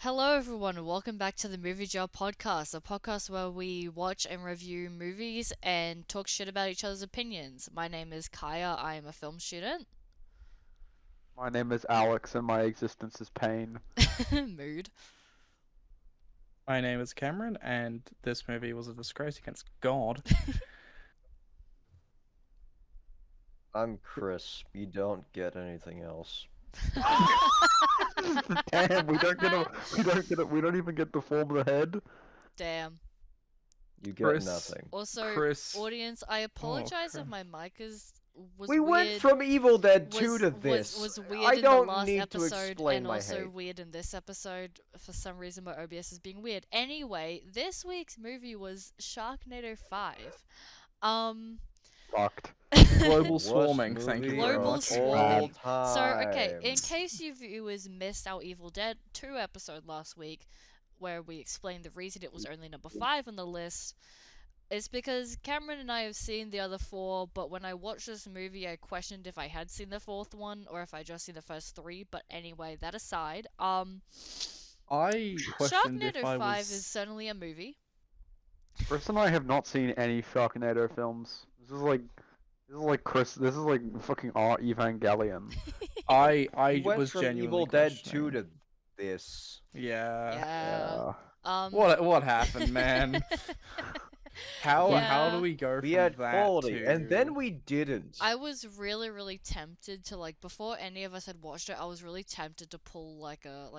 Hello, everyone, and welcome back to the MovieJar podcast, a podcast where we watch and review movies and talk shit about each other's opinions. My name is Kaya. I am a film student. My name is Alex, and my existence is pain. Mood. My name is Cameron, and this movie was a disgrace against God. I'm Chris. You don't get anything else. Damn, we don't even get to form the head. Damn. You get Chris. nothing. Also, Chris. audience, I apologize if crap. my mic was We weird. went from Evil Dead 2 was, to this. was weird I in don't the last need episode to explain and my also hate. weird in this episode. For some reason, my OBS is being weird. Anyway, this week's movie was Sharknado 5. Fucked. Global Worst swarming, thank you movie very Global much. swarming. of all So, okay, in time. case you viewers missed our Evil Dead 2 episode last week, where we explained the reason it was only number 5 on the list, it's because Cameron and I have seen the other 4, but when I watched this movie, I questioned if I had seen the 4th one, or if I just seen the first 3, but anyway, that aside, I questioned if Sharknado I 5 was... is certainly a movie. Chris and I have not seen any Sharknado films. This is like Chris. This is like fucking art Evangelion. I We went was from genuinely Evil Dead 2 questioning. to this. Yeah. Yeah. Yeah. What happened, man? How Yeah. do we go We from had that quality, to... and then we didn't. I was really tempted to, like, before any of us had watched it, I was really tempted to pull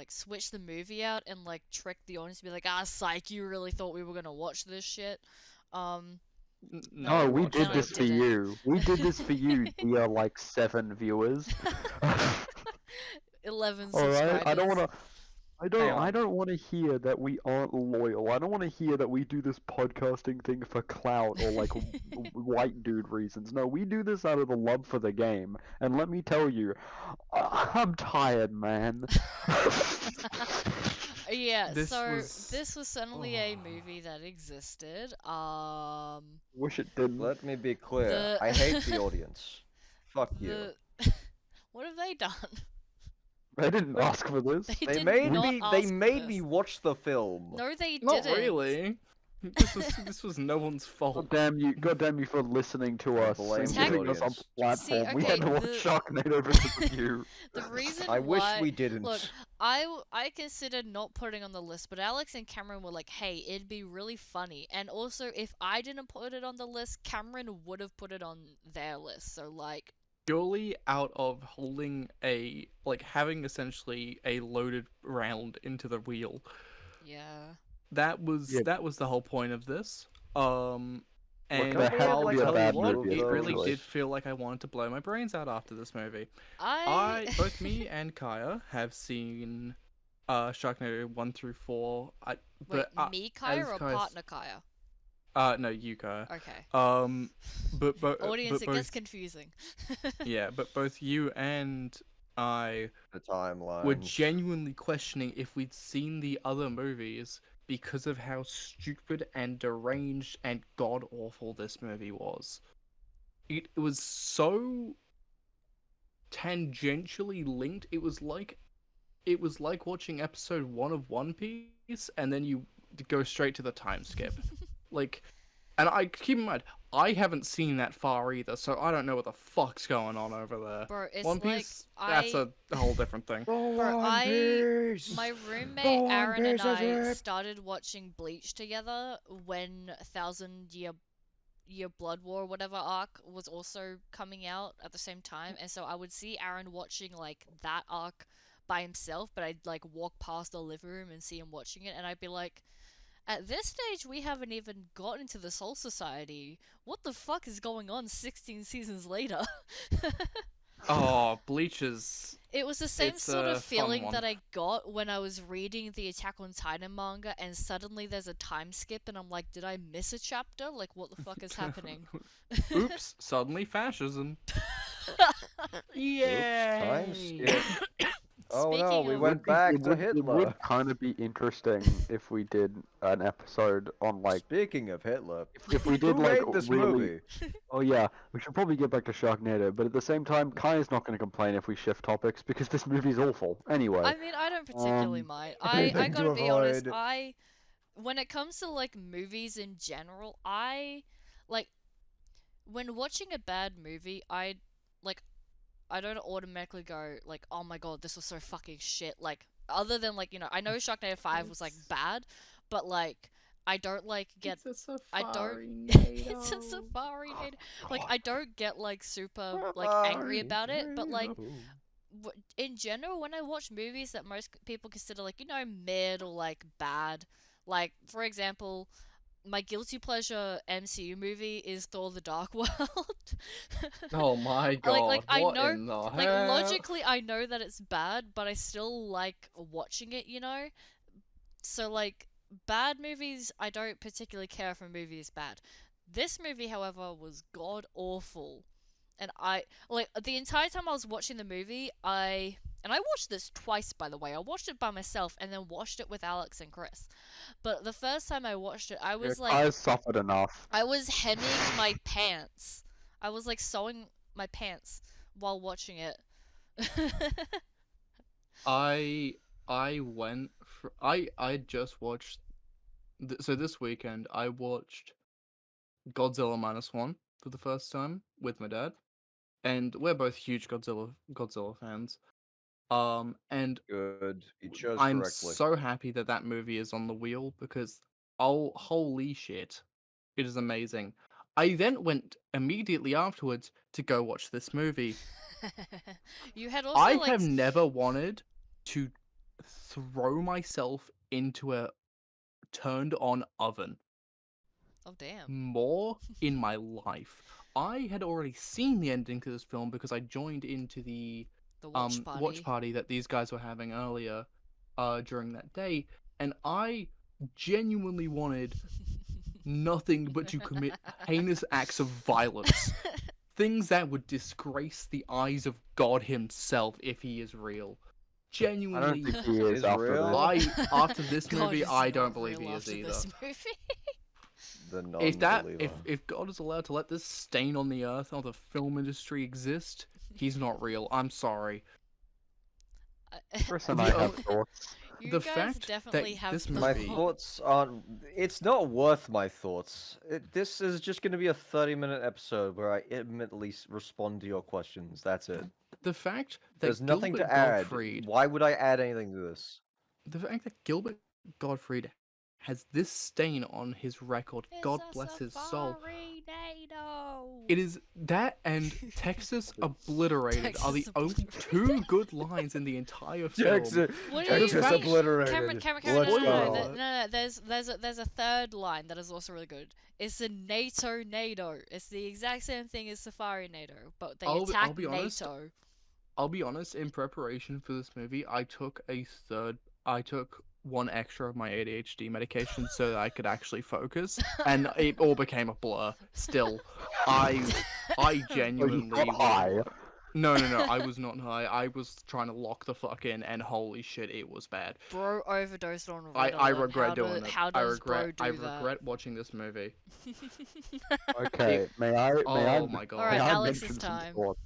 switch the movie out and like trick the audience to be like, ah, psych, you really thought we were gonna watch this shit. No, we watched did it. this for Didn't. you. We did this for you, dear like 7 viewers. 11 All right, subscribers. I don't want to. Hang I on. don't want to hear that we aren't loyal. I don't want to hear that we do this podcasting thing for clout or like white dude reasons. No, we do this out of the love for the game. And let me tell you, I'm tired, man. Yeah, This so was- this was certainly a movie that existed. Wish it didn't. Let me be clear. The- I hate the audience. Fuck you. What have they done? I didn't ask for this. They They did made not me. ask They for made this. me watch the film. No, they Not didn't. really. This was no one's fault. God damn you for listening to I us blame and the giving us on audience. platform. See, We had to okay, watch the- Sharknado because of you. The reason I wish why we didn't. Look, I considered not putting on the list, but Alex and Cameron were like, "Hey, it'd be really funny." And also, if I didn't put it on the list, Cameron would have put it on their list. So like, Purely out of holding having essentially a loaded round into the wheel. yeah. That was Yeah. the whole point of this. And that had I'll to be a tell bad you what, movie, it really essentially. did feel like I wanted to blow my brains out after this movie. Both me and Kaya have seen Sharknado 1 through 4. Wait, But me Kaya as or Kaya's- partner Kaya? no, you Kaya. Okay. But Audience, but it gets both, confusing. yeah, but both you and I The timeline. were genuinely questioning if we'd seen the other movies because of how stupid and deranged and god awful this movie was. It was so tangentially linked. It was like watching episode 1 of One Piece and then you go straight to the time skip. And I keep in mind, I haven't seen that far either, so I don't know what the fuck's going on over there. Bro, it's One like Piece, that's a whole different thing. my roommate Aaron and I started watching Bleach together when Year Blood War, whatever arc, was also coming out at the same time, and so I would see Aaron watching like that arc by himself, but I'd like walk past the living room and see him watching it, and I'd be like, at this stage, we haven't even gotten into the Soul Society. What the fuck is going on 16 seasons later? Oh, Bleach is... It was the same It's sort a of fun feeling one. that I got when I was reading the Attack on Titan manga and suddenly there's a time skip and I'm like, did I miss a chapter? Like, what the fuck is happening? Oops, suddenly fascism. Time skip. Oh no, Speaking we of, went back It to would Hitler. kind of be interesting if we did an episode on like Speaking of Hitler, if we did who like made this really. movie? Oh yeah, we should probably get back to Sharknado, but at the same time, Kai is not going to complain if we shift topics because this movie's awful. Anyway, I mean, I don't particularly mind. I Anything gotta to be honest. avoid. When it comes to like movies in general, I like when watching a bad movie, like I don't automatically go like, oh my god, this was so fucking shit. Like, other than like, I know Sharknado 5 was like bad, but like, I don't like get. It's a I don't. safari It's a safari nado. Like, I don't get like super like Safari angry about it, but like, nado. in general, when I watch movies that most people consider like, mid or like bad, like for example, my guilty pleasure MCU movie is Thor: The Dark World. Oh my god! Like I what know, in the like hell? logically I know that it's bad, but I still like watching it. So like bad movies, I don't particularly care if a movie is bad. This movie, however, was god awful, and I like the entire time I was watching the movie, I watched this twice, by the way. I watched it by myself and then watched it with Alex and Chris. But the first time I watched it, I was like, I suffered enough. I was hemming my pants. I was like sewing my pants while watching it. I went for I just watched so this weekend I watched Godzilla -1 for the first time with my dad, and we're both huge Godzilla fans. And Good. You chose I'm correctly. so happy that that movie is on the wheel because oh holy shit, it is amazing. I then went immediately afterwards to go watch this movie. You had also I like have never wanted to throw myself into a turned on oven oh damn. more in my life. I had already seen the ending to this film because I joined into the The watch party. that these guys were having earlier during that day, and I genuinely wanted nothing but to commit heinous acts of violence. Things that would disgrace the eyes of God himself if he is real. I don't Genuinely, think he is Is after real? this. after this God movie, is I don't not believe real he is after either. this movie. The If non-believer. if God is allowed to let this stain on the earth of the film industry exist, he's not real. I'm sorry. Chris and The I have o- thoughts. You The guys fact definitely that have this the My movie- thoughts aren't. It's not worth my thoughts. This is just going to be a 30-minute episode where I admittedly respond to your questions. That's it. The fact that There's nothing Gilbert to add. Gottfried, Why would I add anything to this? the fact that Gilbert Gottfried has this stain on his record, God bless his soul. Safari-nado. It is that and Texas Obliterated are the Texas only two good lines in the entire film. Texas, What do you Texas think? obliterated. Cameron, Let's no, go. no. There's a third line that is also really good. It's a NATO. It's the exact same thing as Safari NATO, but they I'll attack be honest. NATO. I'll be honest, in preparation for this movie, I took one extra of my ADHD medication so that I could actually focus, and it all became a blur. Still, I Oh, you genuinely got high. No, I was not high. I was trying to lock the fuck in, and holy shit, it was bad. Bro overdosed on I Ritalin. regret doing it. How does bro do I that? regret watching this movie. Okay, may I? Oh my god. Alright, may I Alex's mention some time. thoughts?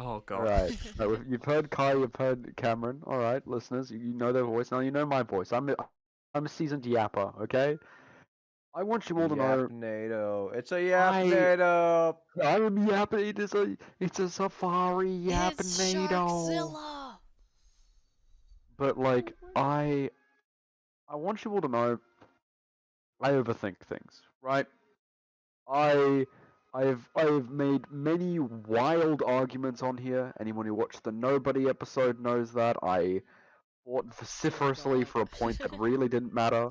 Oh god. Alright, so you've heard Kai, you've heard Cameron. Alright, listeners, you know their voice. Now you know my voice. I'm a seasoned yapper, okay? I want you all to know Yapnado. It's a Yapnado. I'm yapping. It's a safari It's yapnado. Sharkzilla. But like I want you all to know I overthink things, right? I've made many wild arguments on here. Anyone who watched the Nobody episode knows that. I fought vociferously God. for a point that really didn't matter.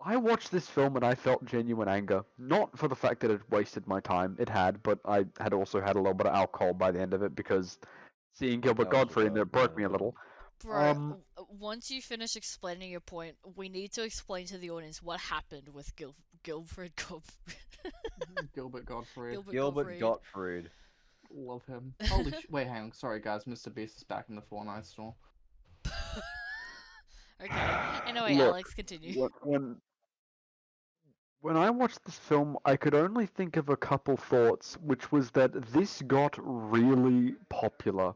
I watched this film and I felt genuine anger. Not for the fact that it wasted my time, it had, but I had also had a little bit of alcohol by the end of it because seeing Gilbert That was Godfrey and it broke me a about little. Bro, once you finish explaining your point, we need to explain to the audience what happened with Gilbert Gilbert Gottfried. Gilbert Gottfried. Love him. Holy wait, hang on. Sorry, guys. Mr. Beast is back in the Fortnite store. Okay. Anyway, Look, Alex, continue. when I watched this film, I could only think of a couple thoughts, which was that this got really popular.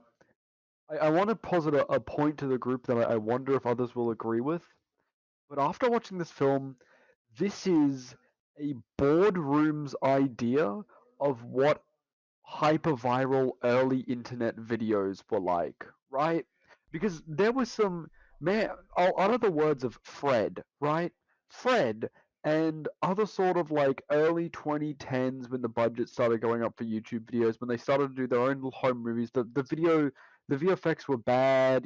I want to posit a point to the group that I wonder if others will agree with. But after watching this film, this is a boardroom's idea of what hyper-viral early internet videos were like, right? Because there was some man, I'll utter the words of Fred, right? Fred and other sort of like early 2010s when the budget started going up for YouTube videos, when they started to do their own little home movies, the VFX were bad,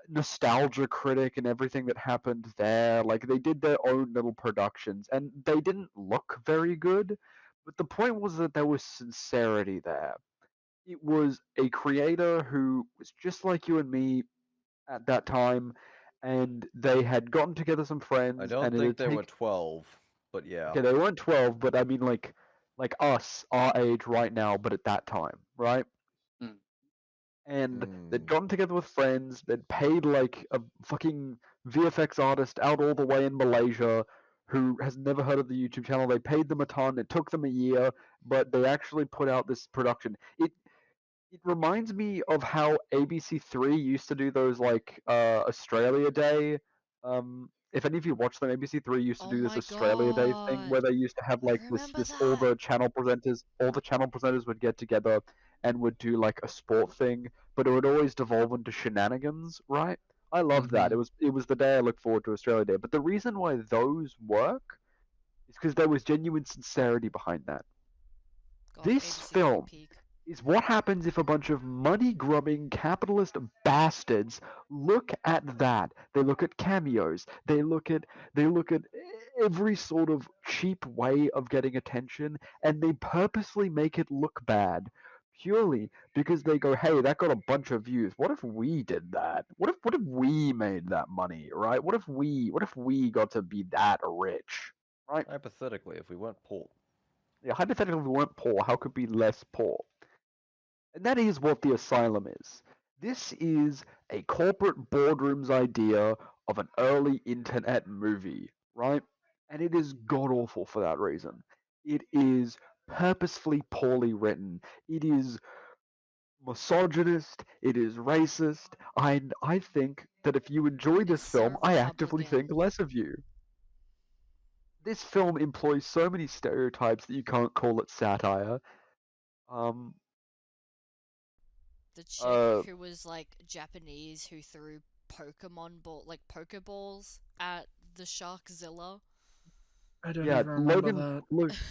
nostalgia critic and everything that happened there. Like they did their own little productions and they didn't look very good. But the point was that there was sincerity there. It was a creator who was just like you and me at that time, and they had gotten together some friends I and don't it think had they were taken 12, but yeah. okay, they weren't 12, but I mean like us, our age right now, but at that time, right? Mm. And they'd Hmm. gotten together with friends. They'd paid like a fucking VFX artist out all the way in Malaysia who has never heard of the YouTube channel. They paid them a ton. It took them a year, but they actually put out this production. It reminds me of how ABC3 used to do those like Australia Day. If any of you watch them, ABC3 used to Oh do this my Australia Day thing where god. they used to have I like this remember this that. all the channel presenters would get together and would do like a sport thing, but it would always devolve into shenanigans, right? I loved that. Mm-hmm. It was the day I look forward to Australia Day. But the reason why those work is because there was genuine sincerity behind that. God, This ABC3 film peak. is what happens if a bunch of money-grubbing capitalist bastards look at that. They look at cameos. They look at every sort of cheap way of getting attention, and they purposely make it look bad. Purely because they go, hey, that got a bunch of views. What if we did that? What if we made that money, right? What if we got to be that rich, right? Hypothetically, if we weren't poor. Yeah, hypothetically, if we weren't poor, how could we be less poor? And that is what the asylum is. This is a corporate boardroom's idea of an early internet movie, right? And it is god awful for that reason. It is purposefully poorly written. It is misogynist. It is racist. I think that if you enjoy It's this so film, I actively Republican. think less of you. This film employs so many stereotypes that you can't call it satire. Um, The chick uh, who was like Japanese who threw Pokemon ball like Pokeballs at the Sharkzilla. I don't Yeah, even remember that.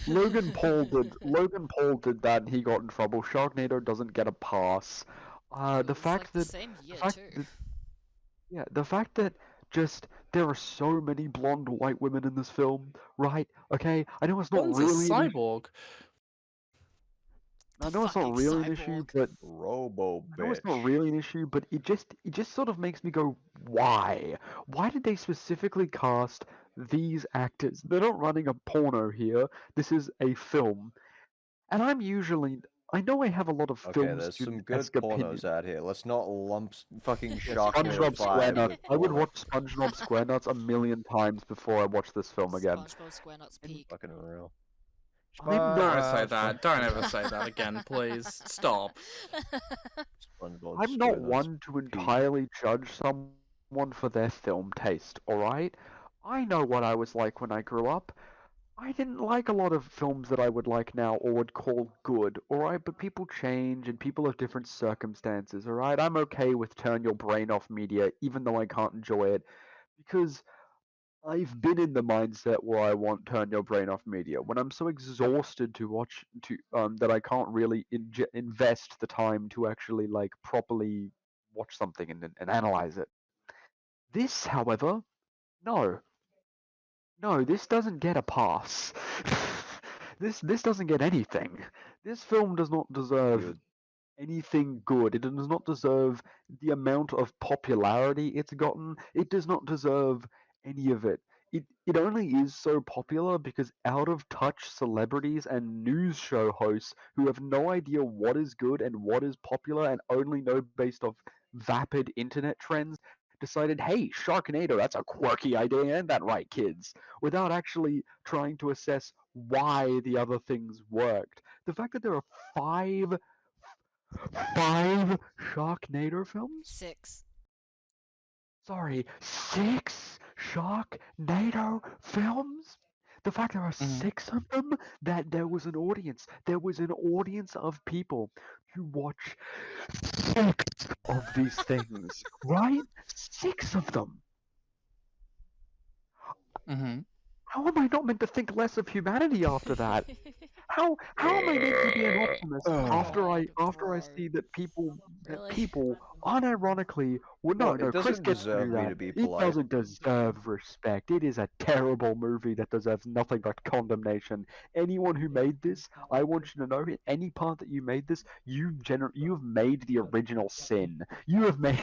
Logan Paul did that and he got in trouble. Sharknado doesn't get a pass. It The was like fact the that same the year fact too. that yeah, the fact that just there are so many blonde white women in this film, right? Okay, One's a cyborg. I The know it's not fucking really an issue, cyborg. but Robo I know it's not bitch. really an issue, but it just sort of makes me go, why? Why did they specifically cast these actors? They're not running a porno here. This is a film. And I know I have a lot of Okay, film there's some student good esque pornos opinions. out here. Let's not lump fucking Yeah, Sharknado SpongeBob 5 SquareNuts. with I would porno. watch SpongeBob SquareNuts a million times before I watch this film again. SpongeBob SquareNuts I'm, peak. Fucking real. I'm not Don't say SpongeBob, that. Don't ever say that again, please. Stop. SpongeBob I'm not SquareNuts one to peak. entirely judge someone for their film taste, alright? I know what I was like when I grew up. I didn't like a lot of films that I would like now or would call good, alright? But people change and people have different circumstances, alright? I'm okay with turn your brain off media, even though I can't enjoy it, because I've been in the mindset where I want turn your brain off media. When I'm so exhausted to watch that I can't really invest the time to actually like properly watch something and analyze it. This, however, no. No, this doesn't get a pass. This doesn't get anything. This film does not deserve You anything good. It does not deserve the amount of popularity it's gotten. It does not deserve any of it. it only is so popular because out of touch celebrities and news show hosts who have no idea what is good and what is popular and only know based off vapid internet trends decided, hey, Sharknado, that's a quirky idea, ain't that right, kids? Without actually trying to assess why the other things worked. The fact that there are five Sharknado films? 6. Sorry, six Sharknado films? The fact there are Mhm. six of them, that there was an audience. There was an audience of people who watch six of these things, right? Six of them. Mhm. How am I not meant to think less of humanity after that? How am I meant to be an optimist after I God, after I bro. see that Really? people unironically well Well, no it Chris doesn't gets to deserve do me that. to be It polite. doesn't deserve respect. It is a terrible movie that deserves nothing but condemnation. Anyone who made this, I want you to know in any part that you made this, you've made the original sin. You have made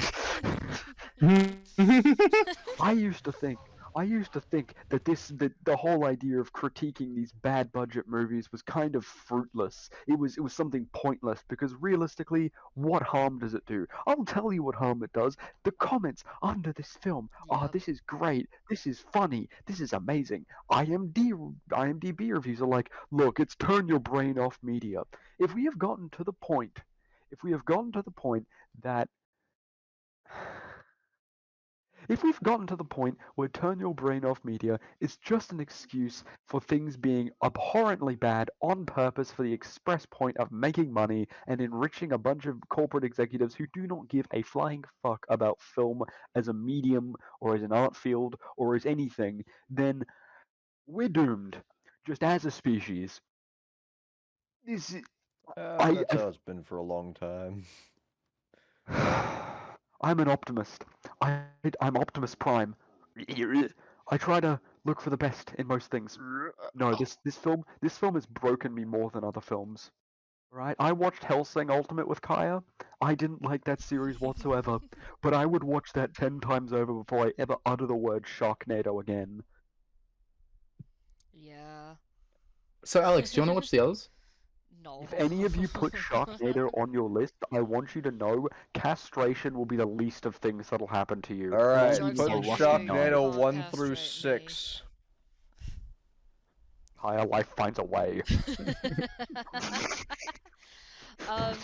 I used to think I used to think that that the whole idea of critiquing these bad budget movies was kind of fruitless. It was something pointless because realistically, what harm does it do? I'll tell you what harm it does. The comments under this film are Yep. this is great, this is funny, this is amazing. IMDb reviews are like, look, it's turn your brain off media. If we have gotten to the point, if we have gotten to the point that if we've gotten to the point where turn your brain off media is just an excuse for things being abhorrently bad on purpose for the express point of making money and enriching a bunch of corporate executives who do not give a flying fuck about film as a medium or as an art field or as anything, then we're doomed. Just as a species. This, That's I how it's been for a long time. I'm an optimist. I'm Optimus Prime. I try to look for the best in most things. No, this film has broken me more than other films. Right? I watched Hellsing Ultimate with Kaya. I didn't like that series whatsoever, but I would watch that 10 times over before I ever utter the word Sharknado again. Yeah. So, Alex, do you want to watch the others? No. If any of you put Sharknado on your list, I want you to know castration will be the least of things that'll happen to you. All There right, won't be Joke's a put on rushing you. You knife. Sharknado can't 1 through 6. Kaya, life finds a way. um,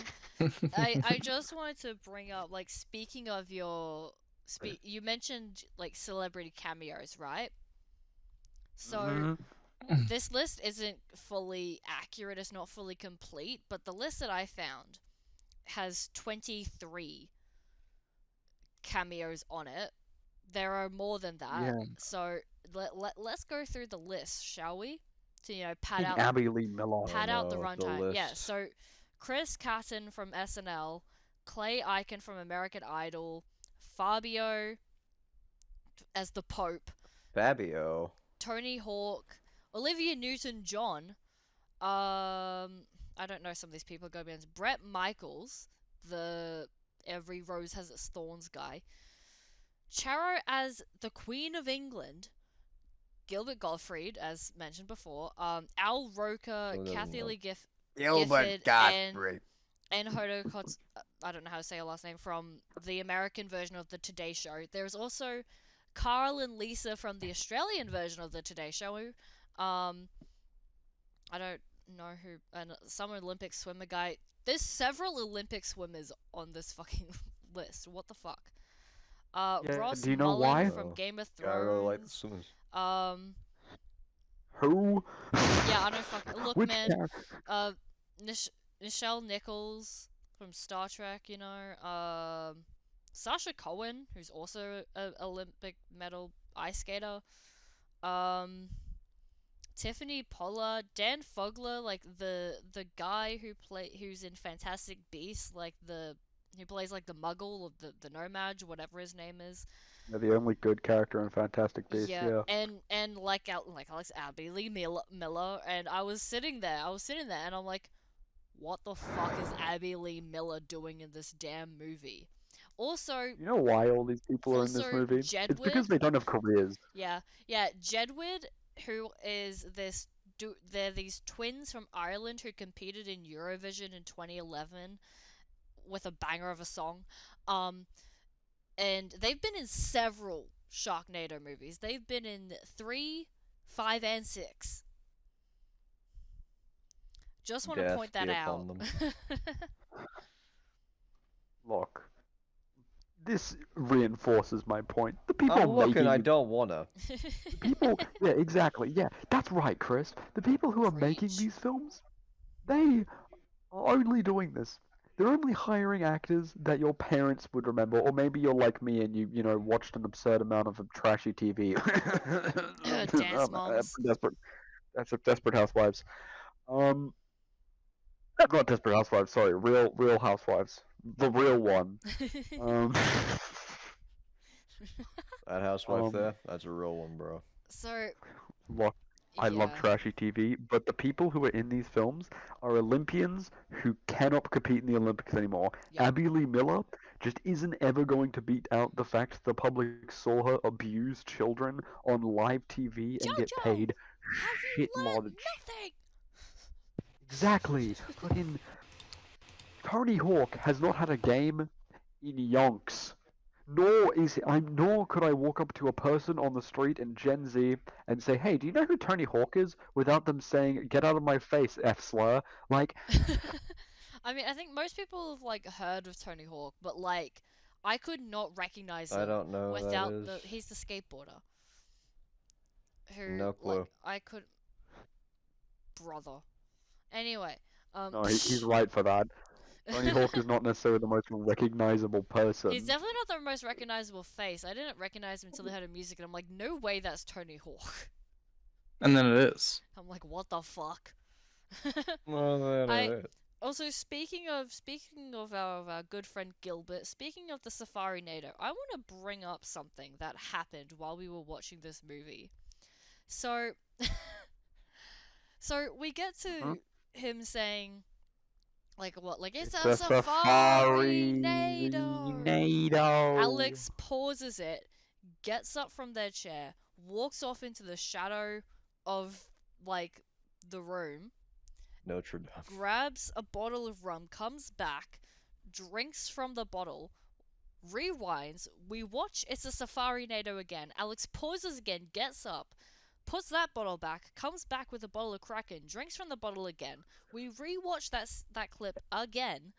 I just wanted to bring up, like, speaking of your you mentioned like celebrity cameos, right? So Mhm. this list isn't fully accurate, it's not fully complete, but the list that I found has 23 cameos on it. There are more than that. Yeah, So let's go through the list, shall we? To, I think Abby Lee Miller. Oh pad out the no, the runtime. Yeah, list. so Chris Catton from SNL, Clay Icon from American Idol, Fabio as the Pope, Fabio. Tony Hawk, Olivia Newton-John. I don't know some of these people. Go bands. Brett Michaels, the Every Rose Has Its Thorns guy. Charo as the Queen of England. Gilbert Gottfried, as mentioned before. Al Roker, Who doesn't Kathy know? Lee Gilbert Gifford, Gottfried. and Hodo Kotz. I don't know how to say her last name, from the American version of the Today Show. There's also Carl and Lisa from the Australian version of the Today Show. I don't know who, and some Olympic swimmer guy. There's several Olympic swimmers on this fucking list. What the fuck? Yeah, Ross do you know Mullen why? from Game of Yeah, I really like the Thrones. swimmers. Um, Who? yeah, I don't fucking look, Which man. character? Uh, Nichelle Nichols from Star Trek. Sasha Cohen, who's also an Olympic medal ice skater. Um, Tiffany Pollard, Dan Fogler, like the guy who's in Fantastic Beasts, like who plays like the Muggle or the Nomad, whatever his name is. Yeah, the only good character in Fantastic Beasts. Yeah, Yeah. and like Alex Abby Lee Miller, and I was sitting there, and I'm like, what the fuck is Abby Lee Miller doing in this damn movie? Also, You know why all these people are in this Also, movie? It's because Jedward. they don't have careers. yeah, Jedward, who is they're these twins from Ireland who competed in Eurovision in 2011 with a banger of a song. And they've been in several Sharknado movies. They've been in 3, 5, and 6. Just want to Death point that be out. upon them. Look, this reinforces my point. The people I'm looking, making I don't wanna. people, yeah, exactly, yeah, that's right, Chris. The people who are making Preach. these films, they are only doing this. They're only hiring actors that your parents would remember, or maybe you're like me and you know, watched an absurd amount of trashy TV. Dance Moms. Desperate, that's Desperate Housewives. Um, not Desperate Housewives. Sorry, Real Housewives. The real one. Um, That housewife Um, there, that's a real one, bro. So, look, I love yeah. trashy TV, but the people who are in these films are Olympians who cannot compete in the Olympics anymore. Yup. Abby Lee Miller just isn't ever going to beat out the fact the public saw her abuse children on live TV and get Jojo, paid have you learned shitloads. nothing? Exactly. Fucking Tony Hawk has not had a game in yonks. Nor could I walk up to a person on the street in Gen Z and say, "Hey, do you know who Tony Hawk is?" without them saying, "Get out of my face, F slur." Like, I mean, I think most people have like heard of Tony Hawk, but like, I could not recognize I him don't know who without that is. he's the skateboarder. Who No clue. like I could brother. Anyway, no, he's right for that. Tony Hawk is not necessarily the most recognizable person. He's definitely not the most recognizable face. I didn't recognize him until I heard his music, and I'm like, no way, that's Tony Hawk. And then it is. I'm like, what the fuck? Well, that I- is it. Also, speaking of our good friend Gilbert, speaking of the Safari Nader, I want to bring up something that happened while we were watching this movie. So, so we get to him saying, like what? Like it's a Safari Nader. Nado. Alex pauses it, gets up from their chair, walks off into the shadow of like the room, Notre Dame. grabs a bottle of rum, comes back, drinks from the bottle, rewinds. We watch It's a Safari Nader again. Alex pauses again, gets up, puts that bottle back, comes back with a bottle of Kraken, drinks from the bottle again. We rewatch that clip again.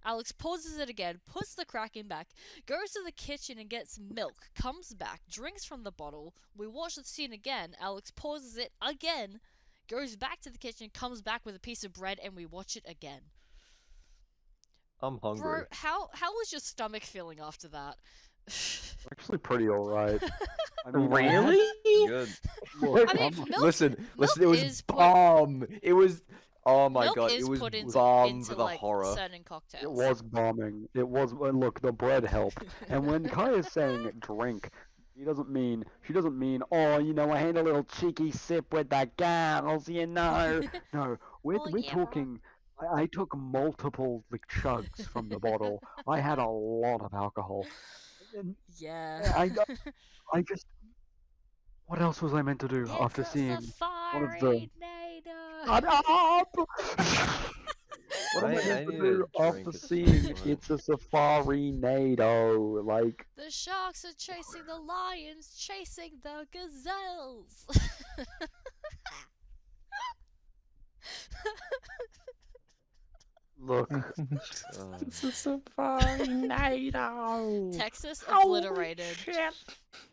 Alex pauses it again, puts the Kraken back, goes to the kitchen and gets milk, comes back, drinks from the bottle. We watch the scene again. Alex pauses it again, goes back to the kitchen, comes back with a piece of bread, and we watch it again. I'm hungry. Bro, how was your stomach feeling after that? Actually, pretty alright. I mean, Good. Look, I mean, I'm- milk- listen, milk it was is put- bomb. It was. Oh my Milk god, is it was put into, bomb into for the like horror. certain cocktails. It was bombing. It was. Look, the bread helped. And when Kai is saying drink, she doesn't mean. Oh, you know, I had a little cheeky sip with that girls, you know. No, we're Oh, we're yeah, bro. talking. I took multiple like chugs from the bottle. I had a lot of alcohol. And Yeah. I just. What else was I meant to do after It's a seeing? Safari Shut Nader. up! What am I I meant to need do a drink after at some seeing point. It's a Safari Nado? Like, The sharks are chasing the lions, chasing the gazelles. look, It's a Safari Nader. Texas obliterated.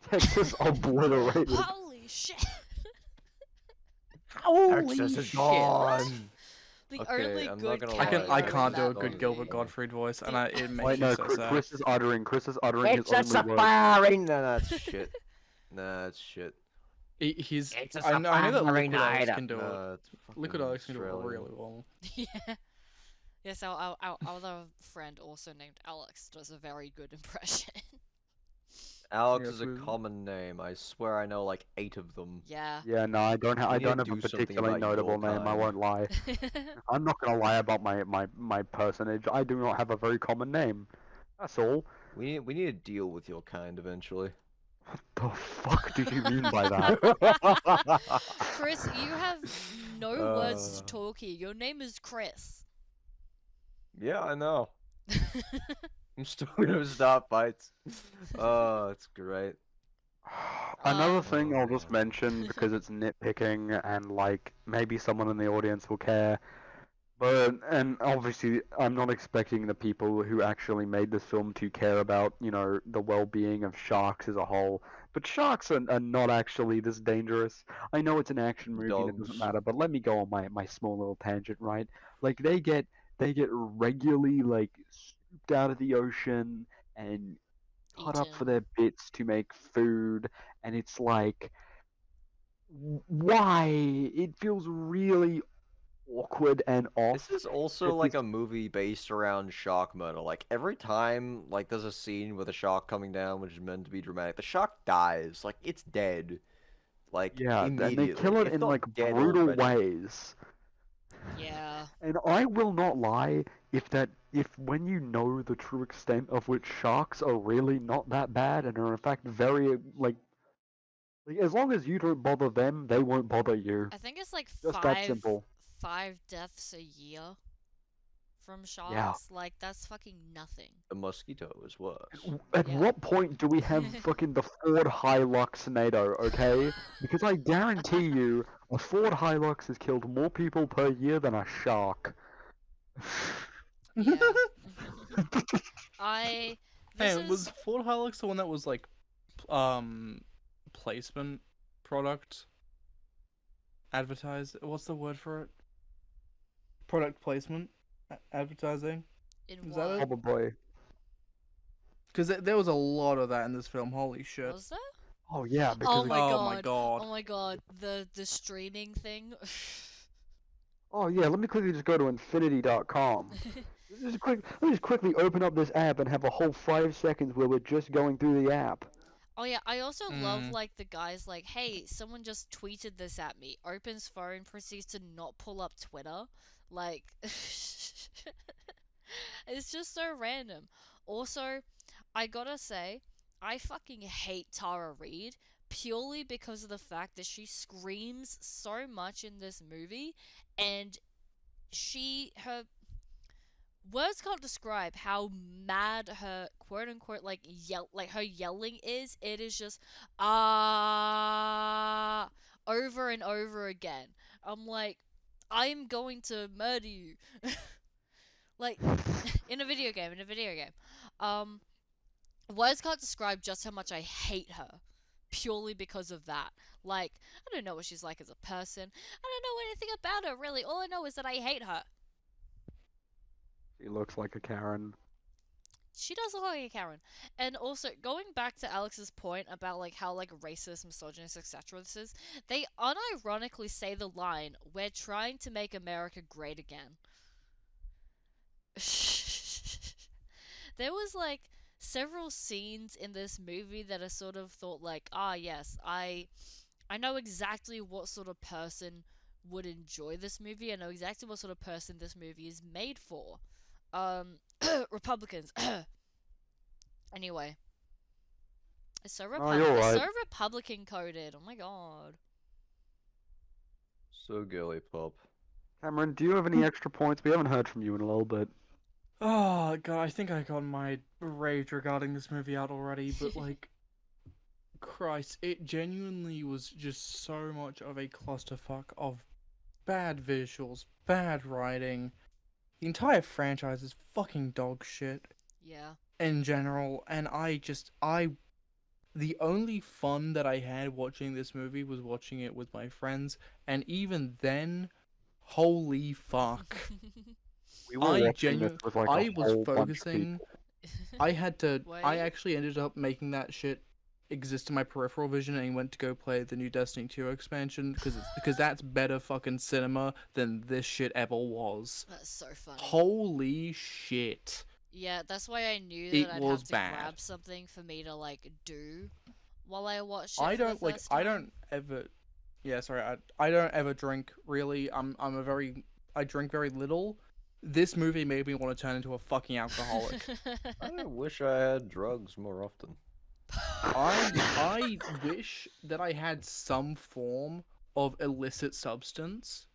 Texas obliterated. Holy shit. Holy Texas is shit. gone. The Okay, only I'm good not gonna I character I lie, in can't do that a good movie. Gilbert Gottfried voice, and it makes Wait, you no, so Chris, sad. Chris is uttering It's his a only words. safari. No, that's shit. Nah, that's shit. He's. It's a I know that Safari Liquid Alex Nader. can do it. Nah, it's Liquid fucking Alex can do it Australian. really well. Yeah. Yes, our other friend, also named Alex, does a very good impression. Alex Yes, is a we- common name. I swear I know like 8 of them. Yeah. Yeah, no, I don't have. I We need don't to have a do something particularly about your notable name. I kind. won't lie. I'm not gonna lie about my personage. I do not have a very common name. That's all. We need to deal with your kind eventually. The fuck do you mean by that? Chris, you have no words to talk here. Your name is Chris. Yeah, I know. I'm still gonna stop fights. Oh, it's great. Another Um, thing I'll just mention because it's nitpicking and like maybe someone in the audience will care. But and obviously I'm not expecting the people who actually made this film to care about, the well-being of sharks as a whole. But sharks are not actually this dangerous. I know it's an action movie and it doesn't Dogs. matter, but let me go on my small little tangent, right? Like they get regularly like scooped out of the ocean and cut up for eaten. their bits to make food, and it's like why? It feels really awkward and This off is also that this. like a movie based around Sharknado. Like every time like there's a scene with a shark coming down, which is meant to be dramatic, the shark dies. Like it's dead. Like Yeah, and they immediately. kill it If in like not dead brutal already. ways. Yeah. And I will not lie if when you know the true extent of which sharks are really not that bad and are in fact very like as long as you don't bother them, they won't bother you. I think it's like Just that simple. five deaths a year from Yeah. sharks. Like that's fucking nothing. The mosquito is worse. At Yeah. what point do we have fucking the Ford Hilux NATO, okay? Because I guarantee you, a Ford Hilux has killed more people per year than a shark. Yeah. I. This Hey, was is. Ford Hilux the one that was like, um, placement product advertised? What's the word for it? Product placement advertising. In Is that what? it? Probably. Because there was a lot of that in this film. Holy shit! Was there? Oh yeah, Oh because my Oh my god. god. Oh my god. The streaming thing. oh yeah, let me quickly just go to infinity.com. Let me just quickly open up this app and have a whole 5 seconds where we're just going through the app. Oh yeah, I also love Mm. like the guys like, hey, someone just tweeted this at me. Opens phone, proceeds to not pull up Twitter. Like it's just so random. Also, I gotta say, I fucking hate Tara Reid purely because of the fact that she screams so much in this movie and her words can't describe how mad her quote unquote like her yelling is. It is just ah over and over again. I'm like, I'm going to murder you. Like in a video game, Um words can't describe just how much I hate her. Purely because of that. Like, I don't know what she's like as a person. I don't know anything about her, really. All I know is that I hate her. She looks like a Karen. She does look like a Karen. And also, going back to Alex's point about like how like racist, misogynist, etc. this is, they unironically say the line, "We're trying to make America great again." There was like several scenes in this movie that I sort of thought like, ah yes, I know exactly what sort of person would enjoy this movie. I know exactly what sort of person this movie is made for. Republicans. Anyway, Oh, you're it's right. so Republican coded. Oh my god. So girly pop. Cameron, do you have any extra points? We haven't heard from you in a little bit. Oh god, I think I got my rage regarding this movie out already, but like, Christ, it genuinely was just so much of a clusterfuck of bad visuals, bad writing. The entire franchise is fucking dog shit Yeah. in general, and the only fun that I had watching this movie was watching it with my friends, and even then, holy fuck. We were I watching this with like a I was whole bunch of focusing. people. I Wait. actually ended up making that shit exist in my peripheral vision and went to go play the new Destiny 2 expansion because that's better fucking cinema than this shit ever was. That's so funny. Holy shit. Yeah, that's why I knew It that I'd was have to bad. grab something for me to like do while I watched it I for don't the like first I time. don't ever I don't ever drink really. I drink very little, This movie made me want to turn into a fucking alcoholic. I wish I had drugs more often. I wish that I had some form of illicit substance.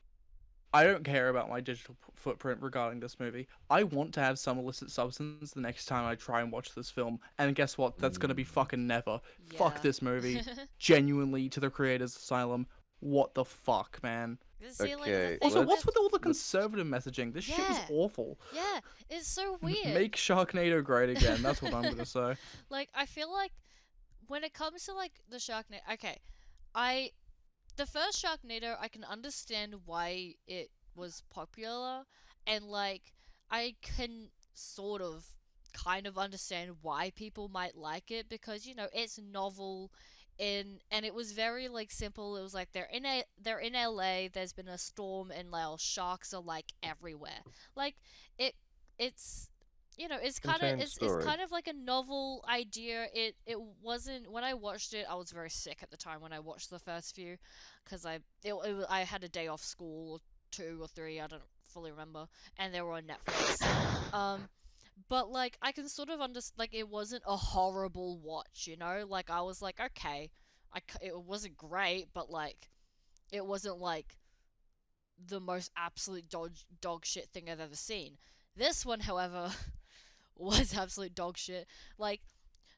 I don't care about my digital footprint regarding this movie. I want to have some illicit substance the next time I try and watch this film. And guess what? That's gonna be fucking never. Fuck Yeah. this movie. Genuinely, to the creators' asylum. What the fuck, man? See, like, Okay, the Also, thing what's with, with all the conservative messaging? This shit was Yeah. awful. yeah, it's so weird. Make Sharknado great again. That's what I'm gonna say. Like, I feel like when it comes to like the Sharknado, okay, the first Sharknado, I can understand why it was popular, and like I can sort of kind of understand why people might like it, because it's novel, and it was very like simple. It was like they're in LA, there's been a storm, and like sharks are like everywhere. Like it it's it's kind of Contained it's story. kind of like a novel idea. It wasn't, when I watched it, I was very sick at the time when I watched the first few, because I had a day off school, or 2 or 3, I don't fully remember, and they were on Netflix. But like I can sort of understand, like it wasn't a horrible watch, like I was like, okay, it wasn't great, but like it wasn't like the most absolute dog shit thing I've ever seen. This one, however, was absolute dog shit. Like,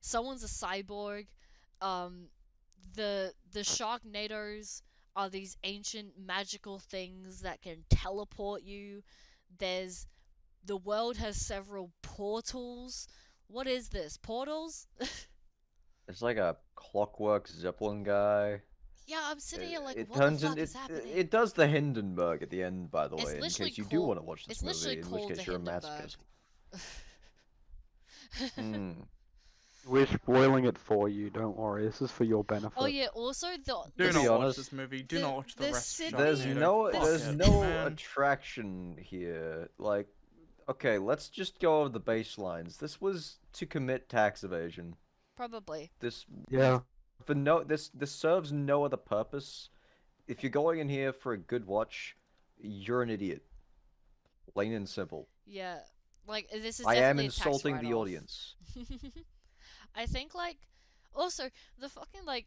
someone's a cyborg. Um, the Sharknadoes are these ancient magical things that can teleport you. The world has several portals. What is this? Portals? It's like a clockwork Zeppelin guy. Yeah, I'm sitting here like, It what the turns in fuck is it. happening? It does the Hindenburg at the end, by the It's way, in literally case you do called- want to watch this it's literally movie, in which called case the you're a Hindenburg. masochist. Hmm. We're spoiling it for you. Don't worry. This is for your benefit. Oh yeah, also Do To be not watch honest, this movie. Do the- not watch the the rest Sydney- of There's Sharknado. no Fuck there's it, no man. attraction here. Like, okay, let's just go over the baselines. This was to commit tax evasion. probably. This Yeah. for no this serves no other purpose. If you're going in here for a good watch, you're an idiot. Plain and simple. Yeah, like this is I am definitely a tax insulting the write-off. audience. I think like also the fucking like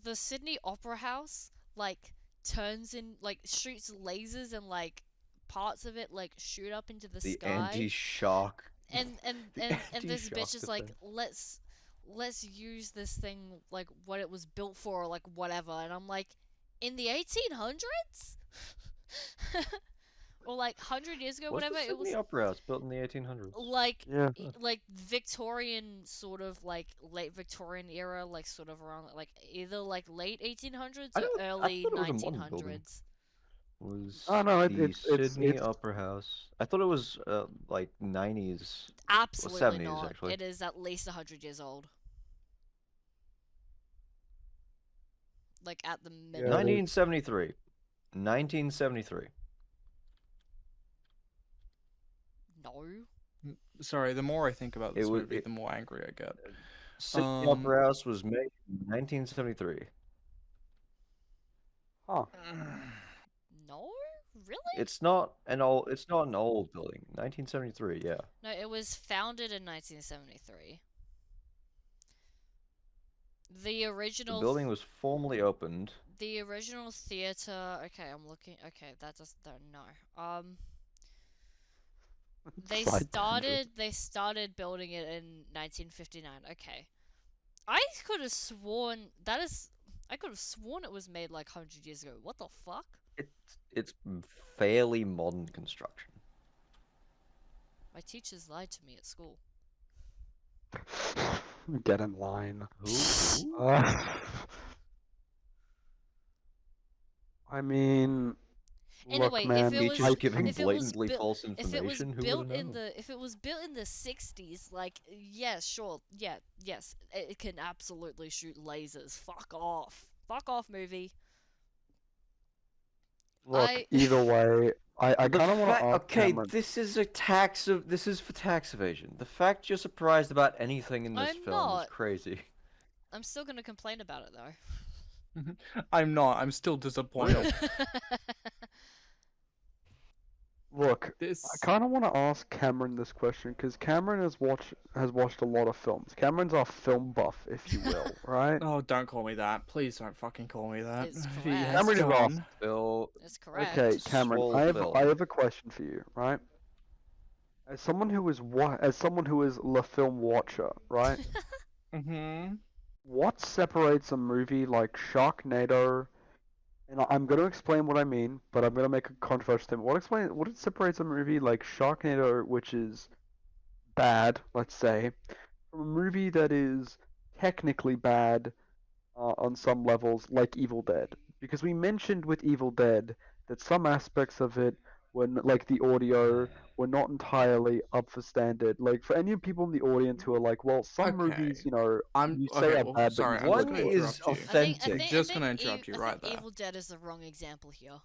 the Sydney Opera House like turns in like shoots lasers, and like parts of it like shoot up into the The sky, anti-shock. and the this bitch anti-shock is like, defense. let's use this thing like what it was built for, or like whatever, and I'm like, in the 1800s. Or like 100 years ago, Was whatever the it was, Sydney Opera House built in the 1800s? like Yeah. like Victorian, sort of like late Victorian era, like sort of around like either like late 1800s I or don't- I early thought it was a modern building. 1900s. Was Oh, no, the it's Sydney Opera House? I thought it was like 90s. Absolutely 70s, not. actually. It is at least 100 years old. Like at the minimum. Yeah. 1973. 1973. No. Sorry, the more I think about this It was- movie, it- the more angry I get. Sydney Opera House was made in 1973. Huh. No? Really? It's not an old building. 1973, yeah. No, it was founded in 1973. The The original building was formally opened. the original theater. Okay, I'm looking. Okay, that does no. They Side tangent. started building it in 1959. Okay. I could have sworn it was made like 100 years ago. What the fuck? It's fairly modern construction. My teachers lied to me at school. Get in line. Who? I mean, Anyway, look, man, if it was- Teachers giving if it was blatantly built- false If it was information, who built would in know? if it was built in the 60s, like yeah, sure. Yeah, yes. It can absolutely shoot lasers. Fuck off. Fuck off, movie. look. I- Either way, I The kind of want fact- to ask okay, Cameron. this is for tax evasion. The fact you're surprised about anything in this I'm film not. is crazy. I'm still gonna complain about it though. I'm not. I'm still disappointed. Look, I This. kind of want to ask Cameron this question because Cameron has watched a lot of films. Cameron's our film buff, if you will, right? Oh, don't call me that. Please don't fucking call me that. It's V has correct. Cameron is awesome. gone. Phil, It's Okay, correct. Cameron, Swole I Phil. have a question for you, right? As someone who is the film watcher, right? Mm-hmm. What separates a movie like Sharknado? And I'm going to explain what I mean, but I'm going to make a controversial statement. What separates a movie like Sharknado, which is bad, let's say, from a movie that is technically bad on some levels, like Evil Dead? Because we mentioned with Evil Dead that some aspects of it like the audio, were not entirely up for standard. Like for any people in the audience who are like, well, some movies, Okay. you say Okay. are Well, bad, but sorry. you I'm just still one gonna enjoy it. is interrupt you. authentic. Just gonna interrupt you right there. Evil Dead is the wrong example here.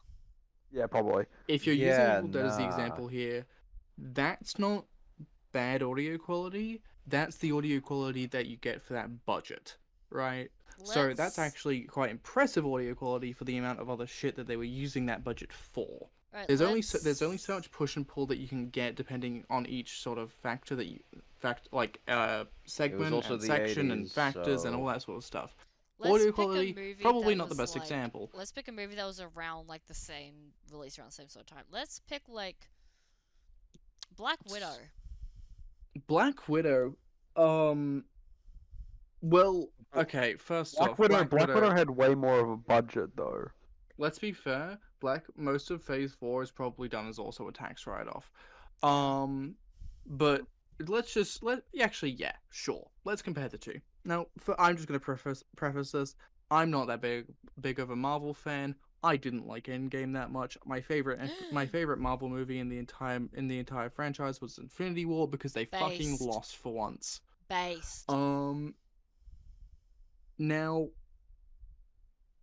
Yeah, probably. If you're using Yeah, Evil Dead as the nah. example here, that's not bad audio quality. That's the audio quality that you get for that budget, right? So that's Let's actually quite impressive audio quality for the amount of other shit that they were using that budget for. right. There's only so much push and pull that you can get depending on each sort of factor that you segment also and the section and 80s, factors and all so that sort of stuff. Let's Audio pick quality, a movie probably that not the was best like, example. Let's pick a movie that was around like the same release around the same sort of time. Let's pick like Black Widow. Black Widow, um, well, okay, first off, Black Black Widow, Widow had way more of a budget though. let's be fair, most of Phase 4 is probably done as also a tax write-off. Yeah. But actually, yeah, sure. Let's compare the two. Now, I'm just gonna preface this. I'm not that big of a Marvel fan. I didn't like Endgame that much. My favorite Marvel movie in the entire franchise was Infinity War because they fucking Based. lost for once. Based. Now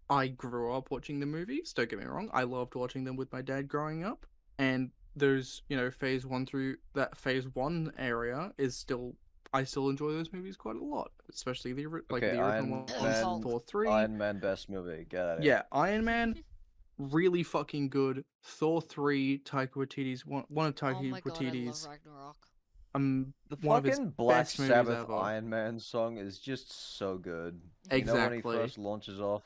I grew up watching the movies, don't get me wrong. I loved watching them with my dad growing up. And those, phase 1 through that phase 1 area is still I still enjoy those movies quite a lot, especially the original Iron ones, Man, Thor 3. Iron Man best movie. Get out of Yeah, Iron Man really fucking good. Thor 3, Taika Waititi's one of Oh Taika my god, I love Waititi's Ragnarok. The one of his fucking Black best movies Sabbath ever. Iron Man song is just so good. Exactly. When he first launches off.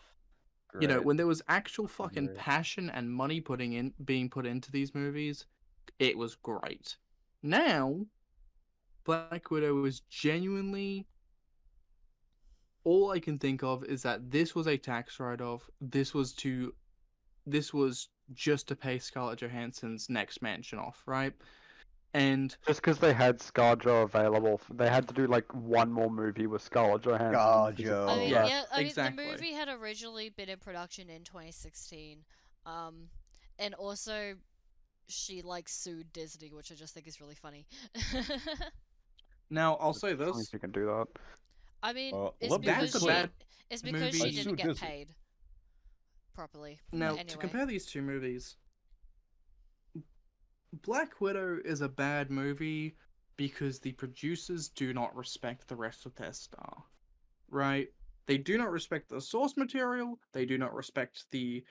Great. When there was actual fucking Great. passion and money being put into these movies, it was great. Now, Black Widow is genuinely all I can think of is that this was a tax write-off. This was just to pay Scarlett Johansson's next mansion off, right? And just because they had ScarJo available, they had to do like one more movie with Scarlett Johansson. ScarJo. I mean, Yeah, yeah, exactly. the movie had originally been in production in 2016, and also she like sued Disney, which I just think is really funny. Now I'll say I don't think this: you can do that. I mean, it's let me because That's a bad it's because movie. she I didn't sued get Disney. paid properly. now Anyway. to compare these two movies, Black Widow is a bad movie because the producers do not respect the rest of their staff, right? They do not respect the source material. They do not respect the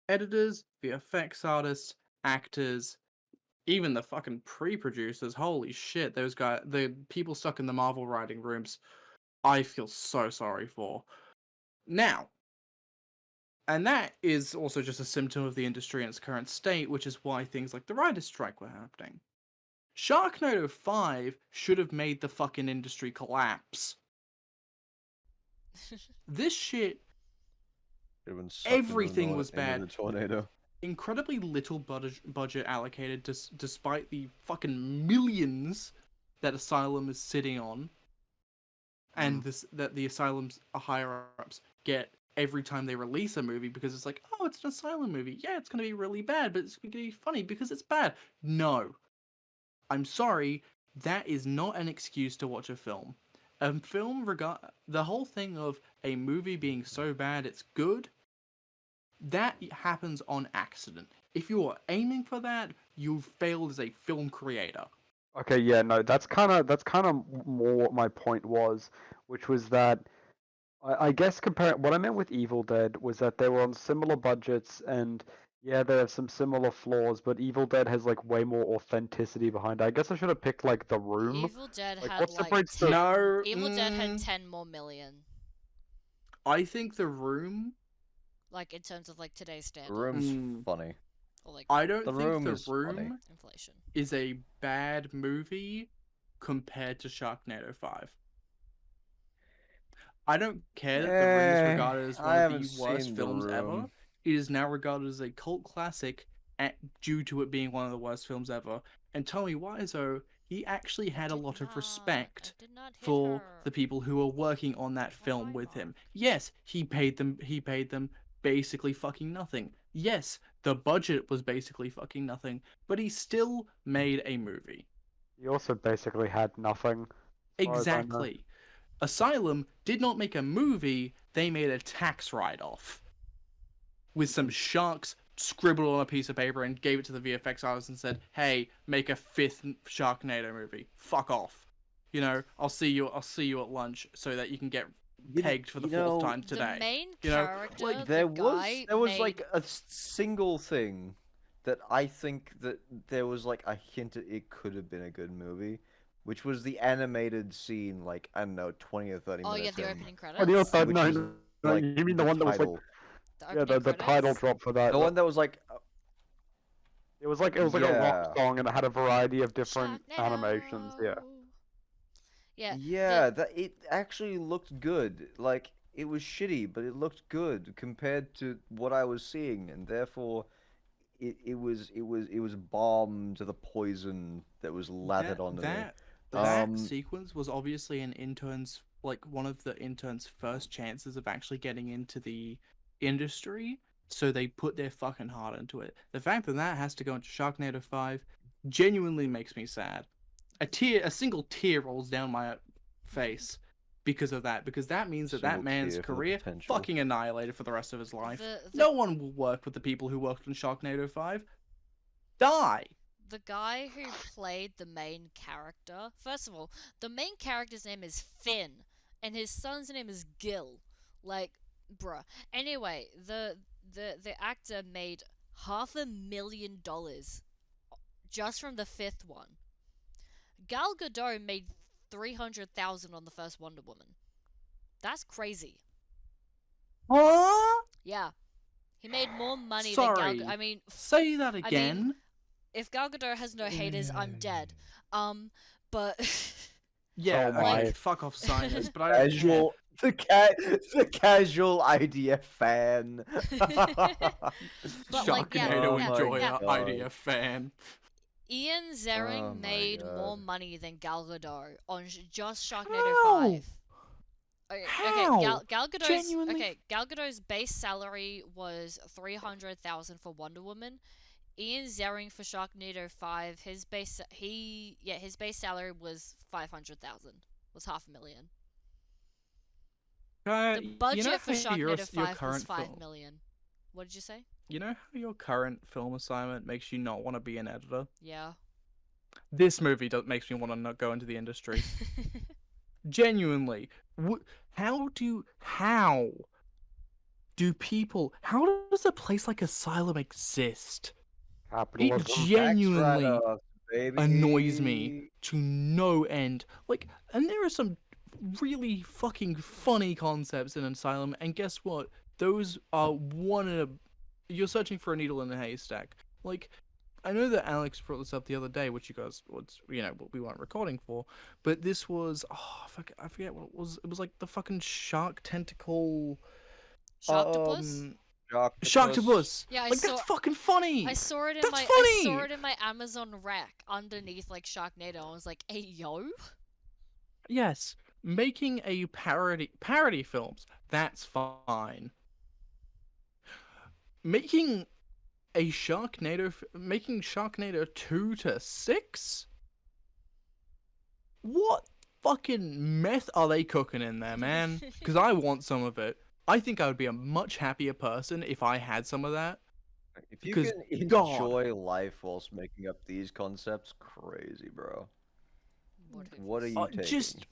editors, the effects artists, actors, even the fucking pre-producers. Holy shit, those guys, the people stuck in the Marvel writing rooms, I feel so sorry for. Now, and that is also just a symptom of the industry in its current state, which is why things like the writer's strike were happening. Sharknado 5 should have made the fucking industry collapse. This shit, everything was bad. The tornado. Incredibly little budget allocated despite the fucking millions that Asylum is sitting on, and that the Asylum's higher ups get every time they release a movie, because it's like, oh, it's an Asylum movie. Yeah, it's gonna be really bad, but it's gonna be funny because it's bad. No, I'm sorry, that is not an excuse to watch a film. A film, the whole thing of a movie being so bad it's good, that happens on accident. If you are aiming for that, you've failed as a film creator. Okay, yeah, no, that's kind of more what my point was, which was that I guess what I meant with Evil Dead was that they were on similar budgets, and Yeah, they have some similar flaws, but Evil Dead has like way more authenticity behind it. I guess I should have picked like The Room. Evil Dead Like, had what like separates 10. the? No, Evil Dead had 10 more million. I think The Room. Like in terms of like today's The standards. Room's funny. Or like I don't The think Room The is funny. Room inflation. is a bad movie compared to Sharknado 5. I don't care that The Room is regarded as I one of haven't the worst seen The films ever. Room. It is now regarded as a cult classic due to it being one of the worst films ever. And Tommy Wiseau, he actually had a lot of respect for the people who were working on that film with him. Yes, he paid them basically fucking nothing. Yes, the budget was basically fucking nothing, but he still made a movie. He also basically had nothing. As far as I know. Exactly. Asylum did not make a movie, they made a tax write-off with some sharks scribbled on a piece of paper and gave it to the VFX artist and said, "Hey, make a 5th Sharknado movie. Fuck off. You know, I'll see you at lunch so that you can get pegged for the 4th time today." The main You know, character, like, the guy there was made... like a single thing that I think that there was like a hint that it could have been a good movie, which was the animated scene, like, I don't know, 20 or 30 Oh yeah, minutes the in, opening Oh, the credits. no, which no, was no, like you mean the one that was like, title. yeah, the title drop for that. The one that was like, It was like a rock yeah. song and it had a variety of different Sharknado. animations. Yeah. Yeah. Yeah, that it actually looked good. Like, it was shitty, but it looked good compared to what I was seeing, and therefore it was balm to the poison that was lathered onto me. That sequence was obviously an intern's, like, one of the intern's first chances of actually getting into the industry, so they put their fucking heart into it. The fact that that has to go into Sharknado 5 genuinely makes me sad. A single tear rolls down my face because of that, because that means that Single man's tear for the career potential. fucking annihilated for the rest of his life. The- No one will work with the people who worked on Sharknado 5. Die! The guy who played the main character, first of all, the main character's name is Finn, and his son's name is Gil. Like, bruh. Anyway, the actor made $500,000 just from the 5th one. Gal Gadot made $300,000 on the first Wonder Woman. That's crazy. Huh? Yeah, he made more money Sorry. than Gal. I mean, Say that again. if Gal Gadot has no haters, I'm dead. But Yeah, Oh my. okay, fuck off, Sinus, but I don't Casual, the casual idea fan. But, like, yeah, Sharknado yeah, enjoyer, yeah. idea fan. Ian Ziering Oh my made God. more money than Gal Gadot on just Sharknado How? 5. Okay, How? Gal Gadot's Genuinely? Gal Gadot's base salary was $300,000 for Wonder Woman. Ian Ziering for Sharknado 5, his base salary was $500,000. Was $500,000. The budget you know for how your Sharknado 5 was current $5 film, million. What did you say? you know how your current film assignment makes you not want to be an editor? Yeah. This movie makes me want to not go into the industry. Genuinely, how do does a place like Asylum exist? Capitalism. It genuinely Tax write-offs, annoys me baby. to no end. Like, and there are some really fucking funny concepts in Asylum, and guess what? Those are one in a. You're searching for a needle in a haystack. Like, I know that Alex brought this up the other day, which you guys, what we weren't recording for, but this was, I forget what it was. It was like the fucking shark tentacle. Sharktopus? Sharktopus. Yeah, Like, that's fucking funny. I saw it in That's my funny! I saw it in my Amazon rack underneath like Sharknado. I was like, "Hey yo." Yes, making a parody films, that's fine. Making Sharknado 2 to 6? What fucking meth are they cooking in there, man? Because I want some of it. I think I would be a much happier person if I had some of that. If you Because, can God. enjoy life whilst making up these concepts, crazy, bro. What are you taking? Just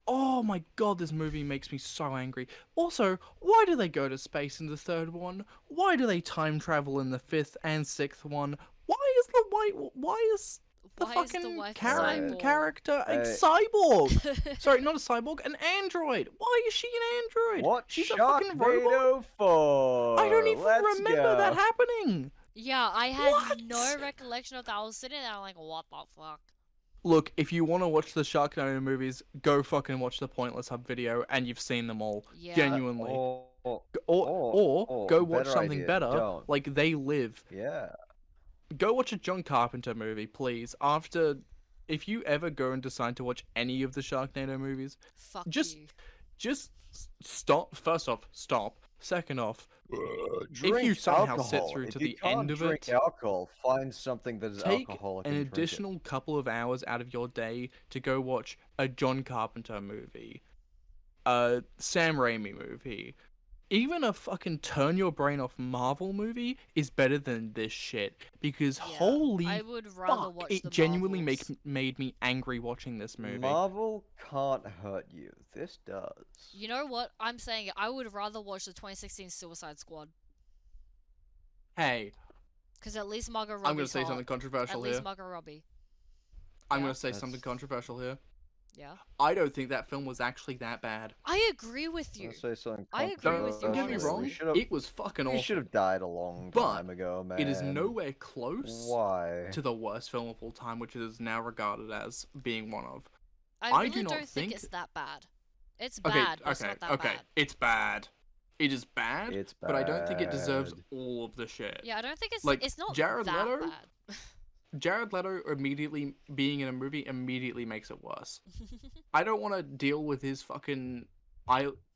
Oh my god, this movie makes me so angry. Also, why do they go to space in the third one? Why do they time travel in the fifth and sixth one? Why is the Why is the fucking wife a Karen cyborg? character a cyborg? Sorry, not a cyborg, an android. Why is she an android? What She's a fucking robot. Sharknado for? I don't even Let's remember that go. happening. Yeah, I had What? no recollection of that. I was sitting there like, what the fuck? Look, if you want to watch the Sharknado movies, go fucking watch the Pointless Hub video, and you've seen them all. Yeah. Genuinely. Or go watch better something idea, better, don't. like They Live. Yeah. Go watch a John Carpenter movie, please. If you ever go and decide to watch any of the Sharknado movies, Fuck just you. stop. First off, stop. Second off, Drink if you somehow alcohol. sit through If to you the can't end of drink it, alcohol, find something that is take alcoholic an and drink it. additional couple of hours out of your day to go watch a John Carpenter movie, a Sam Raimi movie. Even a fucking turn your brain off Marvel movie is better than this shit, because Yeah, holy I would rather fuck, watch it the genuinely Marvels. made me angry watching this movie. Marvel can't hurt you. This does. You know what? I'm saying it. I would rather watch the 2016 Suicide Squad. Hey, Because at least Margot Robbie's I'm gonna say hot. something controversial At least here. Margot Robbie. I'm Yeah. gonna say That's- something controversial here. Yeah. I don't think that film was actually that bad. I agree with you. Let's say something. I agree with you, Don't get me honestly. wrong, it was fucking We should awful. have died a long But time ago, man. It is nowhere close Why? to the worst film of all time, which it is now regarded as being one of. I I really do not don't think think- it's that bad. It's Okay, bad, but it's not that okay, bad. it's bad. It is bad, It's but I don't think it deserves bad. all of the shit. Yeah, I don't think it's Like, it's not Jared that Leto? bad. Jared Leto immediately being in a movie immediately makes it worse. I don't want to deal with his fucking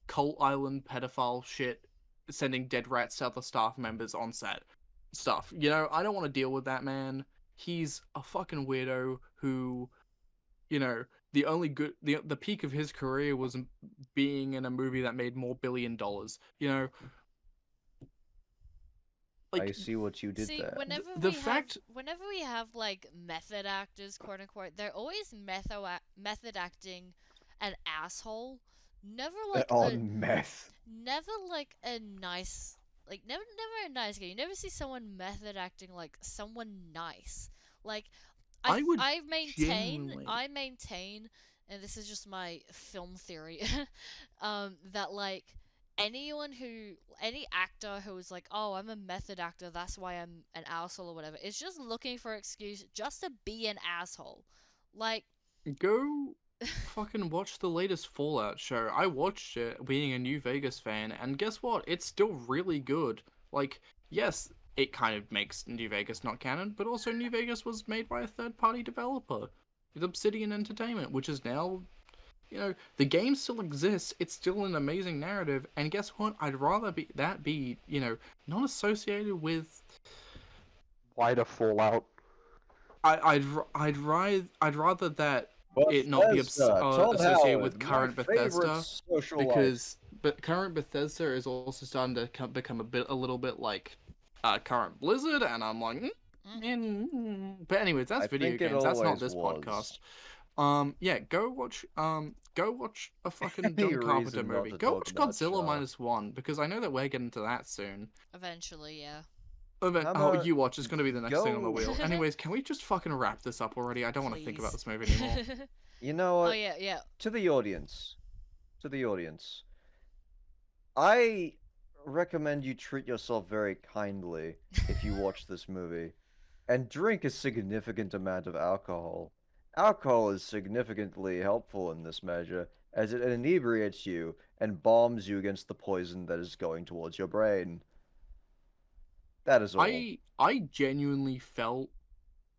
cult island pedophile shit, sending dead rats to other staff members on set stuff. You know, I don't want to deal with that man. He's a fucking weirdo who, you know, the peak of his career was being in a movie that made more $1 billion. You know, like, I see what you did See, there. whenever we have like method actors, quote unquote, they're always method acting an asshole. Never like on meth. never like a nice never a nice guy. You never see someone method acting like someone nice. Like I would I genuinely- maintain, and this is just my film theory, that like any actor who is like, oh, I'm a method actor, that's why I'm an asshole or whatever, is just looking for an excuse just to be an asshole. Like, go fucking watch the latest Fallout show. I watched it being a New Vegas fan, and guess what? It's still really good. Like, yes, it kind of makes New Vegas not canon, but also New Vegas was made by a third-party developer with Obsidian Entertainment, which is now, you know, the game still exists. It's still an amazing narrative, and guess what? I'd rather be, you know, not associated with. Wider Fallout. I'd rather that it not be Tom associated Howard, with my current favorite Bethesda, social life. because current Bethesda is also starting to become a little bit like current Blizzard, and I'm like, but anyways, that's I video think it games. That's not always this was. podcast. Yeah, go watch a fucking Any John Carpenter reason not movie. to Go talk watch about Godzilla Shark. -1, because I know that we're getting to that soon. eventually, yeah. You watch. It's gonna be the next thing on the go- wheel. Anyways, can we just fucking wrap this up already? I don't want to think about this movie anymore. You know Oh what? yeah. To the audience, I recommend you treat yourself very kindly if you watch this movie, and drink a significant amount of alcohol. Alcohol is significantly helpful in this measure, as it inebriates you and bombs you against the poison that is going towards your brain. That is all. I genuinely felt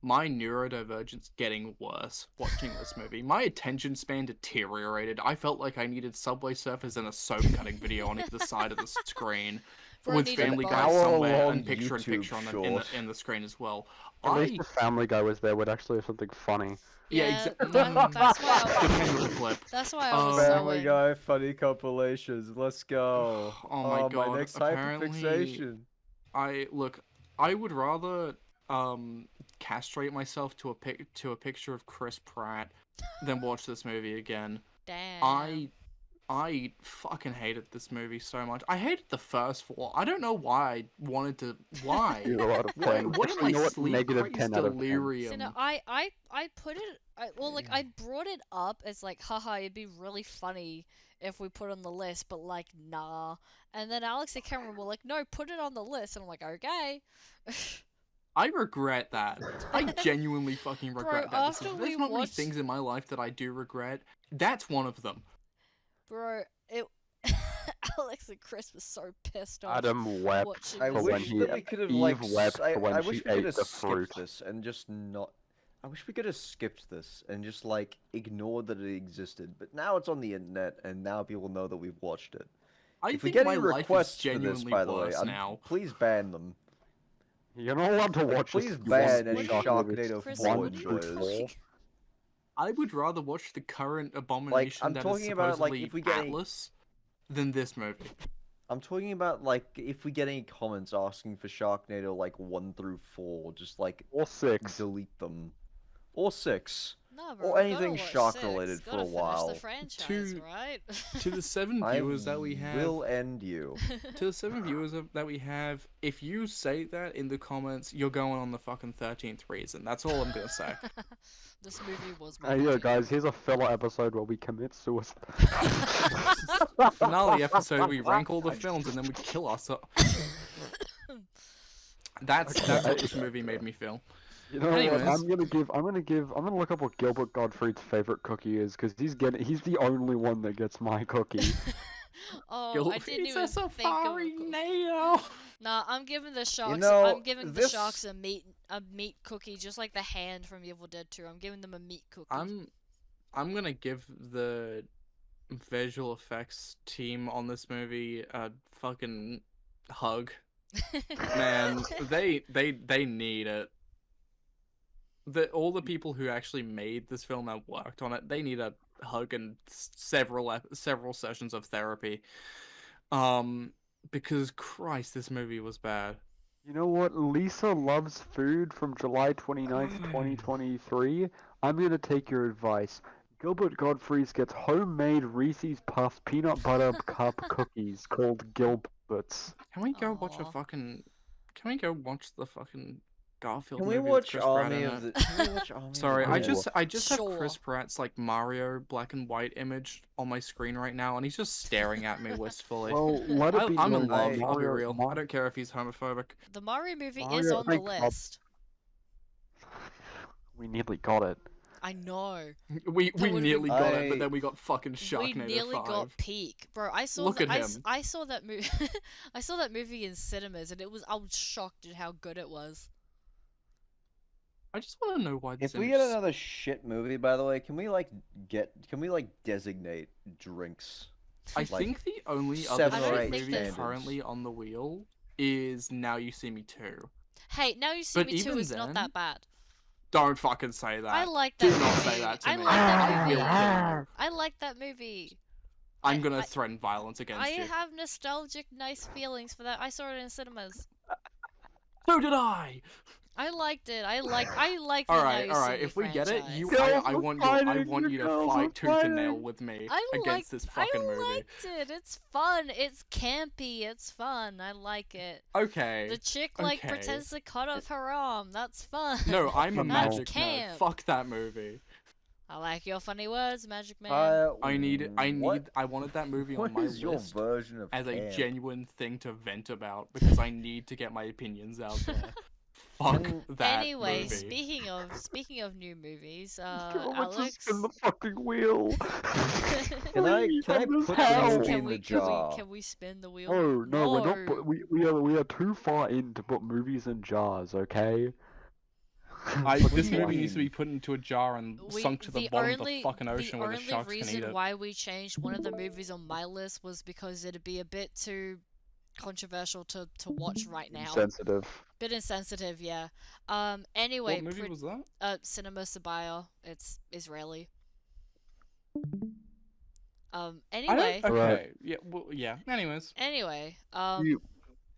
my neurodivergence getting worse watching this movie. My attention span deteriorated. I felt like I needed Subway Surfers and a soap cutting video on either side of the screen, Bro with needed Family both. Guy somewhere hour-long and picture-in-picture YouTube on short. in the screen as well. At least the Family Guy was there would actually have something funny. Yeah, Yeah, exactly. that's why Depending on the clip. that's why I was Family sewing. Guy funny compilations. Let's go. Oh my god, my next apparently- hyperfixation. I would rather castrate myself to a picture of Chris Pratt than watch this movie again. Damn. I fucking hated this movie so much. I hated the first four. I don't know why I wanted to. Why? Zero out of What, 10. what am Actually, I you know what? sleep Negative crazed 10 out of 10. delirium? So no, I put it. Well, like I brought it up as like, haha, it'd be really funny if we put it on the list, but like, nah. And then Alex and Cameron were like, no, put it on the list, and I'm like, okay. I regret that. I genuinely fucking Bro, regret that after decision. we There's not many watched- things in my life that I do regret. That's one of them. Bro, it. Alex and Chris was so pissed off. Adam wept watching I for this when wish he. that we could have Eve like. wept for when I she wish we could ate have the fruit. skipped this and just not. I wish we could have skipped this and just like ignored that it existed. But now it's on the internet, and now people know that we've watched it. I If we think get my any life is requests for this, genuinely by the way, worse now. please ban them. You're not allowed to Like, watch please this. ban any Sharknado Chris, 4 what are you enjoyers. talking- I would rather watch the current abomination I'm that talking is about, like, supposedly if we get any- Atlas than this movie. I'm talking about like if we get any comments asking for Sharknado like 1 through 4, just like Or 6. delete them. Or 6. No, bro, Or gotta anything watch shark-related 6. for Gotta a while. finish the franchise, To- right? To the 7 I viewers that we have, will end you. to the 7 viewers that we have, if you say that in the comments, you're going on the fucking 13th reason. That's all I'm gonna say. This movie was my Hey, yo, movie. guys, here's a filler episode where we commit suicide. Finale episode, we rank all the films and then we kill ourselves. That's what this movie made me feel. You know Anyways. what? I'm gonna look up what Gilbert Gottfried's favorite cookie is, because he's the only one that gets my cookie. Oh, I didn't even think of safari it. nail. Nah, I'm giving the sharks. know, I'm giving the this- sharks a meat cookie, just like the hand from Evil Dead 2. I'm giving them a meat cookie. I'm gonna give the visual effects team on this movie a fucking hug. Man, they need it. All the people who actually made this film and worked on it, they need a hug and several sessions of therapy. Because Christ, this movie was bad. You know what? Lisa Loves Food from July 29th, 2023. I'm gonna take your advice. Gilbert Gottfried's gets homemade Reese's Puffs peanut butter cup cookies called Gilbert's. Can we go watch Aw. Can we go watch the fucking Garfield Can we movie with watch Chris Pratt Army in of it? the? Can we watch Army of the Sorry, I Dead? just have Chris Sure. Pratt's like Mario black and white image on my screen right now, and he's just staring at me wistfully. Well, let it be I'm known in love. that I'll be Mario- real. Mar- I don't care if he's homophobic. The Mario movie is Mario, on the thank God. list. We nearly got it. I know. We would've nearly been- got it, but I- then we got fucking We Sharknado nearly 5. got peak, bro. I saw Look that. at him. I saw that movie. I saw that movie in cinemas, and I was shocked at how good it was. I just want to know why this If we image- get another shit movie, by the way, can we designate drinks? I like, think the only other 7 or shit 8 movie standards. currently on the wheel is Now You See Me 2. Hey, Now You See But Me 2 even is not then, that bad. Don't fucking say that. I like Do that not movie. say that to I me. like that I will movie. kill you. I like that movie. I'm I- gonna I- threaten violence against I you. have nostalgic, nice feelings for that. I saw it in cinemas. So did I. I liked it. I like the All Now right, You all See right. Me If we get it, franchise. you, Girls I are want fighting, you to girls are fight tooth and nail fighting. with me I against liked, this fucking I movie. liked it. It's fun. It's campy. It's fun. I like it. Okay. The chick like okay. pretends to cut off her arm. That's fun. No, I'm a That's magic nerd. camp. Fuck that movie. I like your funny words, Magic Man. I wanted that movie What on my is your list version of as a camp? genuine thing to vent about because I need to get my opinions out there. Fuck Can- that Anyway, movie. speaking of new movies, Let's Alex, just spin the fucking wheel. Can I Please, put I'm this just movie hell. can in we the jar? can we spin the wheel? Oh no, we're not. No. We are too far in to put movies in jars. Okay. This do you movie needs to mean? be put into a jar and sunk to the bottom of the fucking ocean where the sharks can eat The only reason it. why we changed one of the movies on my list was because it'd be a bit too controversial to watch right now. Sensitive. Bit insensitive, yeah. Anyway, What movie was that? Cinema Sabaya. It's Israeli. I Anyway, don't, okay. Right. Yeah. Well, yeah. Anyways. anyway, You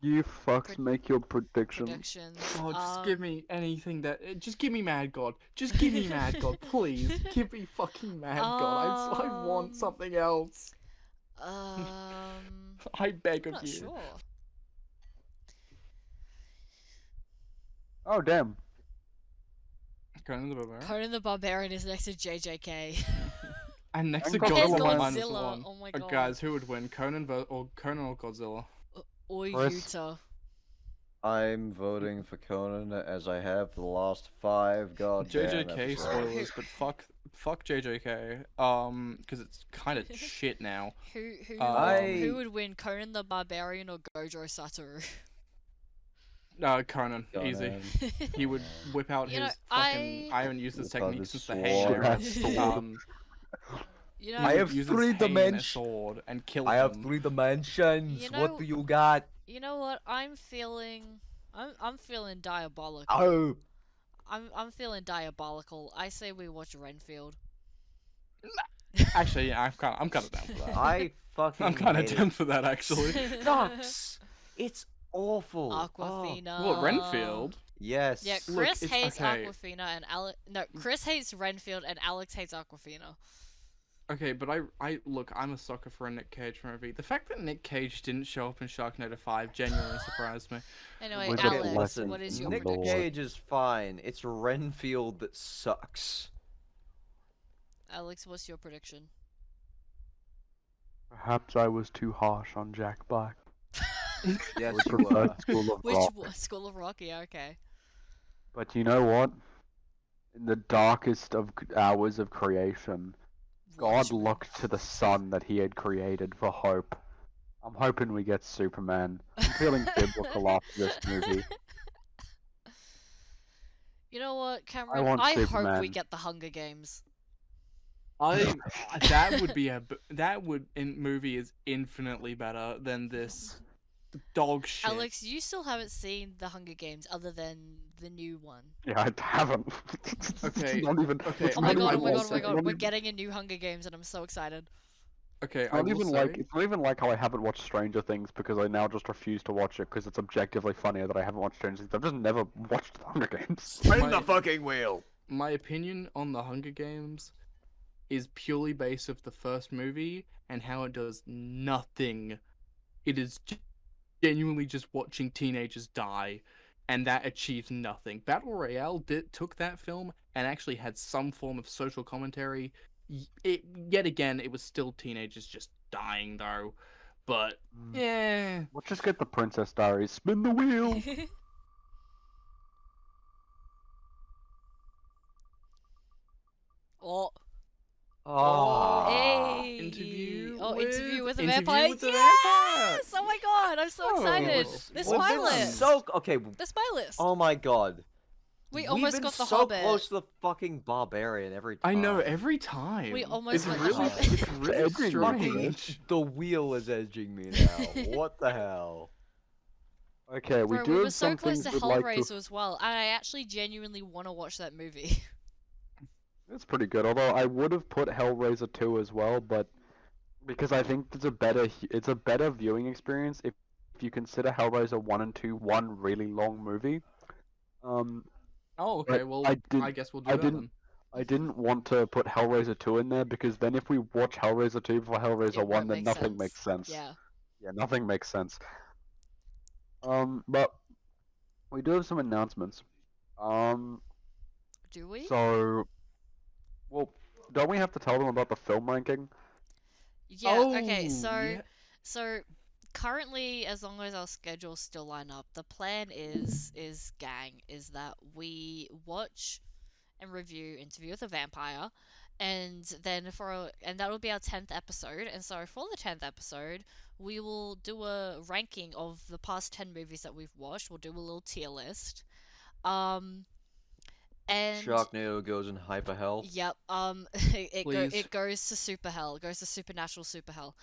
You fucks make your predictions. predictions. Oh, just give me anything that. Just give me Mad God. Just give me Mad God, please. Give me fucking Mad God. I want something else. I beg I'm of not you. sure. Oh damn. Conan the Barbarian. Conan the Barbarian is next to JJK. And next to And Godzilla, Godzilla minus Godzilla, one. oh my god. Guys, who would win, Conan or Godzilla? Or Chris. Yuta. I'm voting for Conan as I have for the last 5 goddamn JJK episodes. spoilers, but fuck JJK. Because it's kind of shit now. Who would win, Conan the Barbarian or Gojo Satoru? Conan, easy. He would whip out You know, his fucking. I haven't used this Whip out technique his since the sword. Halo era. You know, I have use 3 his cane and a dimensions. sword and kill I have them. 3 dimensions. You know- What do you got? you know what? I'm feeling diabolical. Oh, I'm feeling diabolical. I say we watch Renfield. Actually, yeah, I'm kind of down for that. I fucking I'm kind of hate down for that actually. it. Sucks. It's awful. Aquafina. What, Renfield? Yes. Yeah, Look, Chris it's hates okay. Aquafina and Alex. No, Chris hates Renfield and Alex hates Aquafina. Okay, but I look, I'm a sucker for a Nick Cage movie. The fact that Nick Cage didn't show up in Sharknado 5 genuinely surprised me. Anyway, Was it Alex, lesson? what is your Nick Nick prediction? Cage is fine. It's Renfield that sucks. Alex, what's your prediction? Perhaps I was too harsh on Jack Black. Yes, Which you preferred were. School of Which Rock. School of Rock? Yeah, okay. But you know what? In the darkest of hours of creation, God Watchmen. looked to the sun that he had created for hope. I'm hoping we get Superman. I'm feeling biblical after this movie. You know what, Cameron? want I hope we Superman. get the Hunger Games. That would be in movie is infinitely better than this dog shit. Alex, you still haven't seen the Hunger Games other than the new one. Yeah, I haven't. Okay, It's not even. okay, It's Oh my not god, even oh my god, like- oh my it's god, not we're even- getting a new Hunger Games and I'm so excited. Okay, It's I not will even say, like it's not even like how I haven't watched Stranger Things because I now just refuse to watch it because it's objectively funnier that I haven't watched Stranger Things. I've just never watched the Hunger Games. Spin My- the fucking wheel. my opinion on the Hunger Games is purely based of the first movie and how it does nothing. It is genuinely just watching teenagers die, and that achieves nothing. Battle Royale took that film and actually had some form of social commentary. Yet again, it was still teenagers just dying though. But yeah, Let's just get the Princess Diaries. Spin the wheel. Oh, Oh. hey! interview Interview with a Interview vampire. with the Vampire! Yes! Oh my god, I'm so Oh. excited. Was- This was my it list. So okay. This my list. Oh my god. We We've almost been got the so Hobbit. close to the fucking barbarian every time. I know every time. We almost it's went really, Hobbit. it's really Edging me, strange. The wheel is edging me now. What the hell? Okay, we Bro, do we have were so some close things to we'd like Hellraiser to. as well, and I actually genuinely want to watch that movie. It's pretty good. Although I would have put Hellraiser 2 as well, but because I think it's a better viewing experience if you consider Hellraiser 1 and 2 one really long movie. Oh, okay. But Well, I I guess we'll do I that didn't- then. I didn't want to put Hellraiser 2 in there because then if we watch Hellraiser 2 before Hellraiser It 1, won't then make nothing sense. makes sense. Yeah. Yeah, nothing makes sense. But we do have some announcements. Do we? So, well, don't we have to tell them about the film ranking? Yeah. Oh, Okay. So, yeah. so currently, as long as our schedules still line up, the plan is that we watch and review Interview with a Vampire, and then and that'll be our 10th episode. And so for the 10th episode, we will do a ranking of the past 10 movies that we've watched. We'll do a little tier list. And Sharknado goes in hyper hell. yep. Please. It goes to super hell. It goes to supernatural super hell.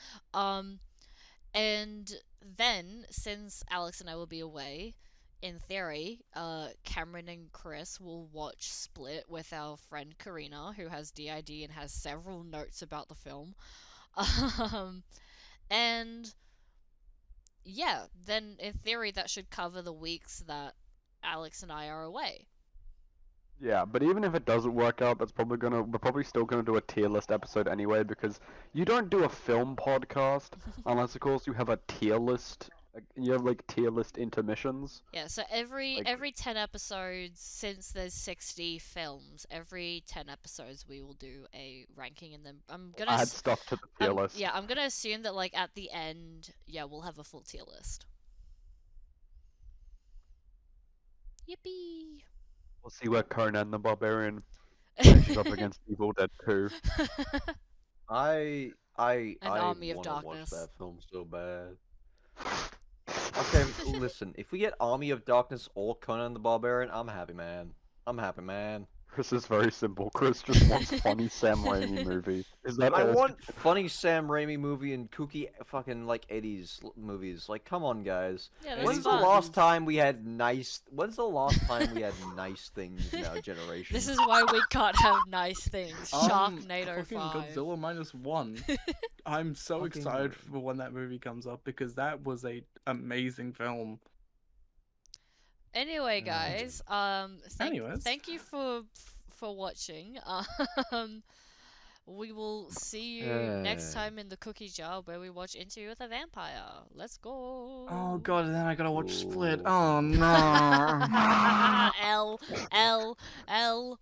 And then since Alex and I will be away, in theory, Cameron and Chris will watch Split with our friend Karina, who has DID and has several notes about the film. And yeah, then in theory that should cover the weeks that Alex and I are away. Yeah, but even if it doesn't work out, we're probably still gonna do a tier list episode anyway, because you don't do a film podcast unless, of course, you have a tier list. You have like tier list intermissions. Yeah, so every Like, 10 episodes, since there's 60 films, every 10 episodes we will do a ranking, and then I'm gonna add stuff to the tier list. yeah, I'm gonna assume that like at the end, yeah, we'll have a full tier list. Yippee! We'll see where Conan the Barbarian matches up against Evil Dead 2. I An Army of want to watch Darkness. that film so bad. Okay, listen. If we get Army of Darkness or Conan the Barbarian, I'm happy, man. I'm happy, man. Chris is very simple. Chris just wants funny Sam Raimi movie. Is that I all? want funny Sam Raimi movie and kooky fucking like 80s movies. Like, come on, guys. Yeah, that's When's the fun. last time we had nice? When's the last time we had nice things in our generation? This is why we can't have nice things. Sharknado Fucking 5. Godzilla -1. I'm so Fucking- excited for when that movie comes up because that was a amazing film. Anyway, guys, Anyways. thank you for watching. We will see you next time in the cookie jar where we watch Interview with a Vampire. Let's go. Oh god, and then I gotta watch Split. Ooh. Oh no. L L L.